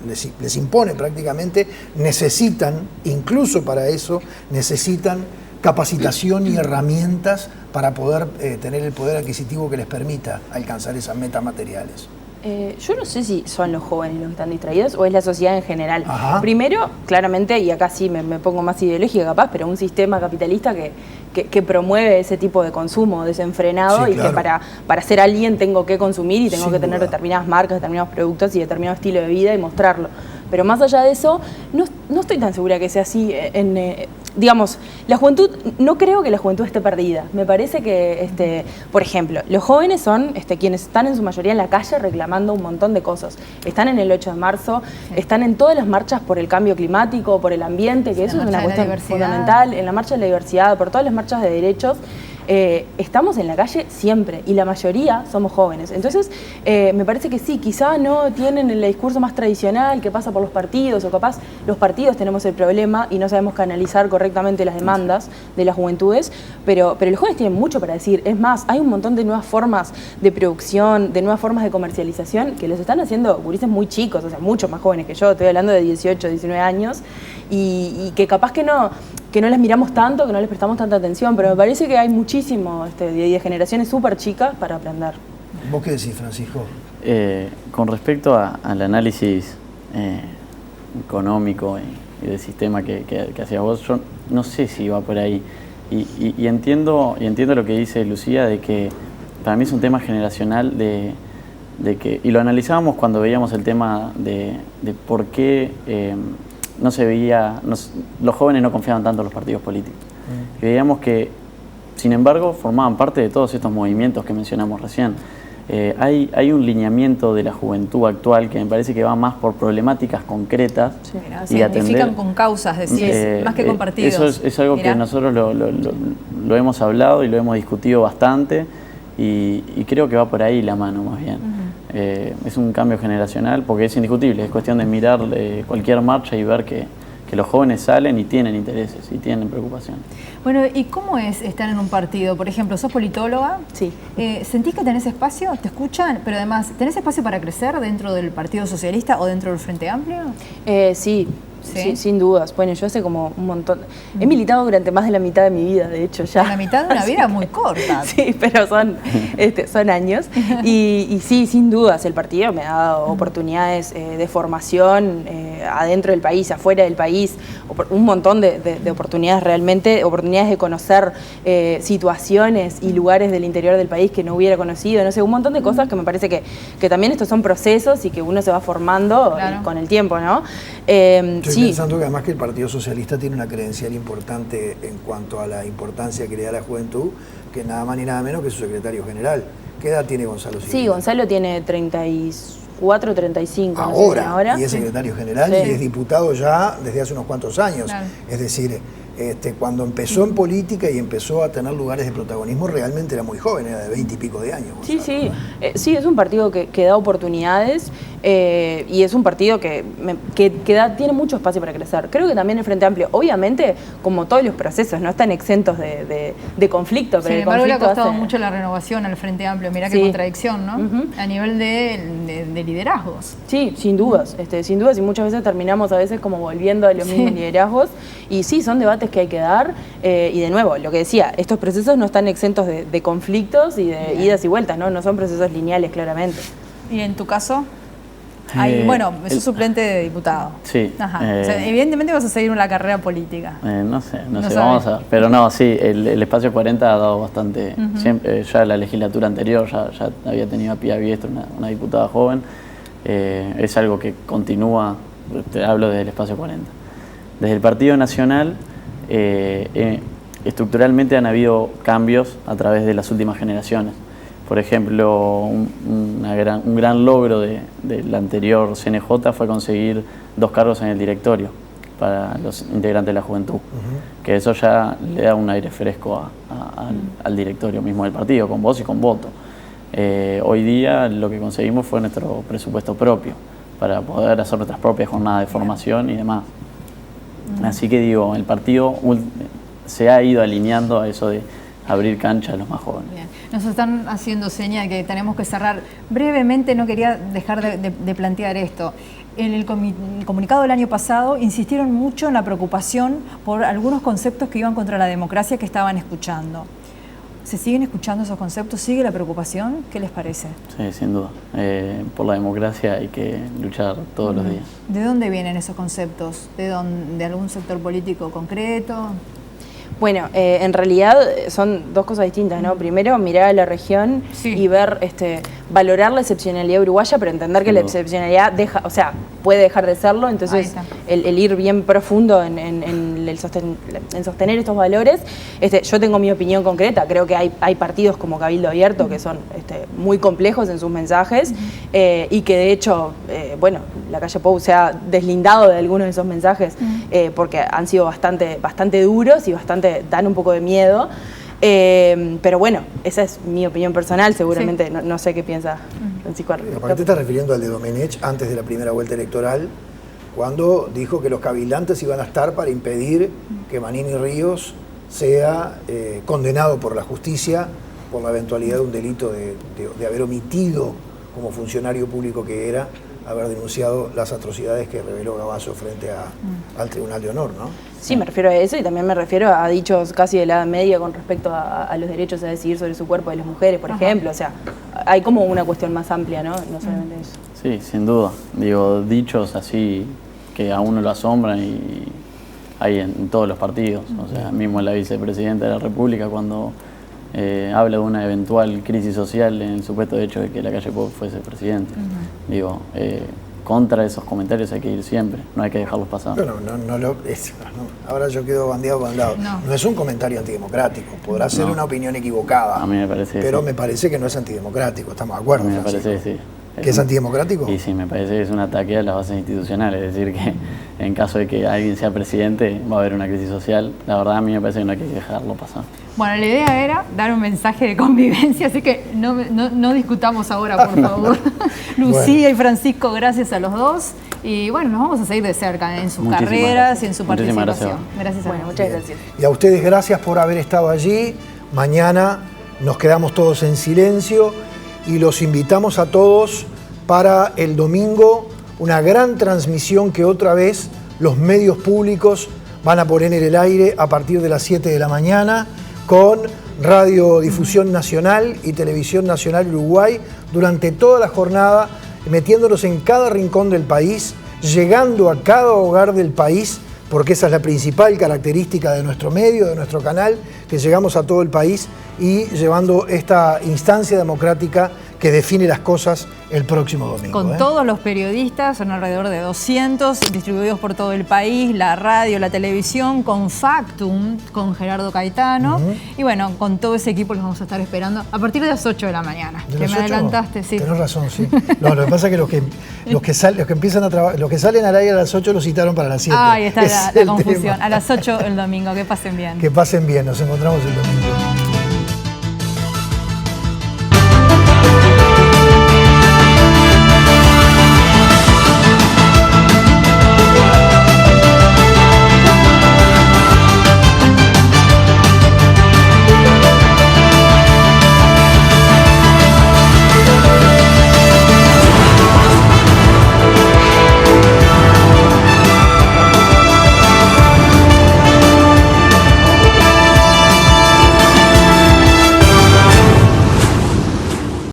les impone prácticamente, necesitan, incluso para eso, necesitan capacitación y herramientas para poder tener el poder adquisitivo que les permita alcanzar esas metas materiales. Yo no sé si son los jóvenes los que están distraídos o es la sociedad en general. Ajá. Primero, claramente, y acá sí me pongo más ideológica capaz, pero un sistema capitalista que promueve ese tipo de consumo desenfrenado, sí, claro, y que para ser alguien tengo que consumir y tengo que tener determinadas marcas, determinados productos y determinado estilo de vida y mostrarlo. Pero más allá de eso, no estoy tan segura que sea así. Digamos, la juventud, no creo que la juventud esté perdida. Me parece que, por ejemplo, los jóvenes son quienes están en su mayoría en la calle reclamando un montón de cosas. Están en el 8 de marzo, sí, están en todas las marchas por el cambio climático, por el ambiente, que eso es una cuestión fundamental, en la marcha de la diversidad, por todas las marchas de derechos. Estamos en la calle siempre y la mayoría somos jóvenes. Entonces, me parece que sí, quizá no tienen el discurso más tradicional que pasa por los partidos, o capaz los partidos tenemos el problema y no sabemos canalizar correctamente las demandas de las juventudes, pero los jóvenes tienen mucho para decir. Es más, hay un montón de nuevas formas de producción, de nuevas formas de comercialización que les están haciendo gurises muy chicos, o sea, mucho más jóvenes que yo, estoy hablando de 18, 19 años, y que capaz que no les miramos tanto, que no les prestamos tanta atención, pero me parece que hay muchísimo de generaciones súper chicas para aprender. ¿Vos qué decís, Francisco? Con respecto al análisis económico y del sistema que hacías vos, yo no sé si va por ahí. Y entiendo lo que dice Lucía, de que para mí es un tema generacional de que, y lo analizábamos cuando veíamos el tema de por qué no se veía, los jóvenes no confiaban tanto en los partidos políticos. Y veíamos que, sin embargo, formaban parte de todos estos movimientos que mencionamos recién. Hay un lineamiento de la juventud actual que me parece que va más por problemáticas concretas. Sí, se identifican con causas, decís, más que con partidos. Eso es algo que nosotros lo hemos hablado y lo hemos discutido bastante, y creo que va por ahí la mano más bien. Es un cambio generacional porque es indiscutible, es cuestión de mirar cualquier marcha y ver que los jóvenes salen y tienen intereses y tienen preocupaciones. Bueno, ¿y cómo es estar en un partido? Por ejemplo, sos politóloga. Sí. ¿Sentís que tenés espacio? ¿Te escuchan? Pero además, ¿tenés espacio para crecer dentro del Partido Socialista o dentro del Frente Amplio? Sí, Sí, sin dudas. Bueno, yo hace como un montón. He militado durante más de la mitad de mi vida, de hecho, ya. La mitad de una vida muy corta. Sí, pero son años. Y sí, sin dudas, el partido me ha dado oportunidades de formación adentro del país, afuera del país, un montón de oportunidades realmente, oportunidades de conocer situaciones y lugares del interior del país que no hubiera conocido, no sé, un montón de cosas que me parece que también estos son procesos y que uno se va formando con el tiempo, ¿no? Estoy pensando que además que el Partido Socialista tiene una credencial importante en cuanto a la importancia que le da a la juventud, que nada más ni nada menos que su secretario general. ¿Qué edad tiene Gonzalo Sicilia? Sí, Gonzalo tiene 34, 35. Ahora, no sé, ahora. Y es secretario general y es diputado ya desde hace unos cuantos años. Claro. Es decir, cuando empezó en política y empezó a tener lugares de protagonismo, realmente era muy joven, era de 20 y pico de años. Gonzalo, sí. Sí, es un partido que da oportunidades y es un partido que tiene mucho espacio para crecer. Creo que también el Frente Amplio, obviamente, como todos los procesos, no están exentos de conflicto. Sin embargo, le ha costado mucho la renovación al Frente Amplio. Mirá qué contradicción, ¿no? A nivel de liderazgos. Sí, sin dudas, sin dudas, y muchas veces terminamos a veces como volviendo a los mismos liderazgos. Y sí, son debates que hay que dar. Y de nuevo, lo que decía, estos procesos no están exentos de conflictos y de idas y vueltas, ¿no? No son procesos lineales, claramente. ¿Y en tu caso? Bueno, sos suplente de diputado. Sí. Ajá. O sea, evidentemente vas a seguir una carrera política. No sé, vamos a ver. Pero no, sí, el Espacio 40 ha dado bastante. Siempre, ya la legislatura anterior ya había tenido a Pía Biestro, una diputada joven. Es algo que continúa, te hablo desde el Espacio 40. Desde el Partido Nacional, estructuralmente han habido cambios a través de las últimas generaciones. Por ejemplo, un gran logro del anterior CNJ fue conseguir 2 cargos en el directorio para los integrantes de la juventud, que eso ya le da un aire fresco al directorio mismo del partido, con voz y con voto. Hoy día lo que conseguimos fue nuestro presupuesto propio para poder hacer nuestras propias jornadas de formación y demás. Así que digo, el partido se ha ido alineando a eso de abrir cancha a los más jóvenes. Bien. Nos están haciendo señal que tenemos que cerrar. Brevemente, no quería dejar de plantear esto. En el comunicado del año pasado insistieron mucho en la preocupación por algunos conceptos que iban contra la democracia que estaban escuchando. ¿Se siguen escuchando esos conceptos? ¿Sigue la preocupación? ¿Qué les parece? Sí, sin duda. Por la democracia hay que luchar todos los días. ¿De dónde vienen esos conceptos? ¿De algún sector político concreto? Bueno, en realidad son dos cosas distintas, ¿no? Primero, mirar a la región y ver, valorar la excepcionalidad uruguaya, pero entender que la excepcionalidad puede dejar de serlo. Entonces, el ir bien profundo en sostener estos valores. Yo tengo mi opinión concreta. Creo que hay partidos como Cabildo Abierto que son muy complejos en sus mensajes y que de hecho, la calle Pou se ha deslindado de algunos de esos mensajes porque han sido bastante duros y dan un poco de miedo. Pero bueno, esa es mi opinión personal, seguramente no sé qué piensa Francisco. Aparte te estás refiriendo al de Domenech antes de la primera vuelta electoral, cuando dijo que los cabildantes iban a estar para impedir que Manini Ríos sea condenado por la justicia por la eventualidad de un delito de haber omitido, como funcionario público que era, haber denunciado las atrocidades que reveló Gavazo frente al Tribunal de Honor, ¿no? Sí, me refiero a eso y también me refiero a dichos casi de la Edad Media con respecto a los derechos a decidir sobre su cuerpo de las mujeres, por ejemplo. O sea, hay como una cuestión más amplia, ¿no? No solamente eso. Sí, sin duda. Digo, dichos así que a uno lo asombran y hay en todos los partidos. O sea, mismo la vicepresidenta de la República cuando habla de una eventual crisis social en el supuesto hecho de que la calle Pou fuese presidente. Digo, contra esos comentarios hay que ir siempre, no hay que dejarlos pasar. Ahora yo quedo bandeado por un lado. No es un comentario antidemocrático, podrá ser una opinión equivocada. A mí me parece pero me parece que no es antidemocrático, estamos de acuerdo. A mí me parece que sí. ¿Que es antidemocrático? Y sí, me parece que es un ataque a las bases institucionales, es decir, que en caso de que alguien sea presidente va a haber una crisis social. La verdad a mí me parece que no hay que dejarlo pasar. Bueno, la idea era dar un mensaje de convivencia, así que no discutamos ahora, por favor. Lucía y Francisco, gracias a los dos. Y bueno, nos vamos a seguir de cerca en sus carreras y en su participación. Gracias a muchas gracias. Y a ustedes gracias por haber estado allí. Mañana nos quedamos todos en silencio y los invitamos a todos para el domingo, una gran transmisión que otra vez los medios públicos van a poner en el aire a partir de las 7 de la mañana con Radiodifusión Nacional y Televisión Nacional Uruguay durante toda la jornada, metiéndonos en cada rincón del país, llegando a cada hogar del país, porque esa es la principal característica de nuestro medio, de nuestro canal, que llegamos a todo el país y llevando esta instancia democrática que define las cosas el próximo domingo. Con todos los periodistas, son alrededor de 200, distribuidos por todo el país, la radio, la televisión, con Factum, con Gerardo Caetano. Y bueno, con todo ese equipo los vamos a estar esperando a partir de las 8 de la mañana. ¿De que las me 8? adelantaste, sí. Tenés razón, sí. No, lo que pasa es que los que salen al aire a las 8 los citaron para las 7. Ahí está la confusión. Tema. A las 8 el domingo. Que pasen bien. Que pasen bien. Nos encontramos el domingo.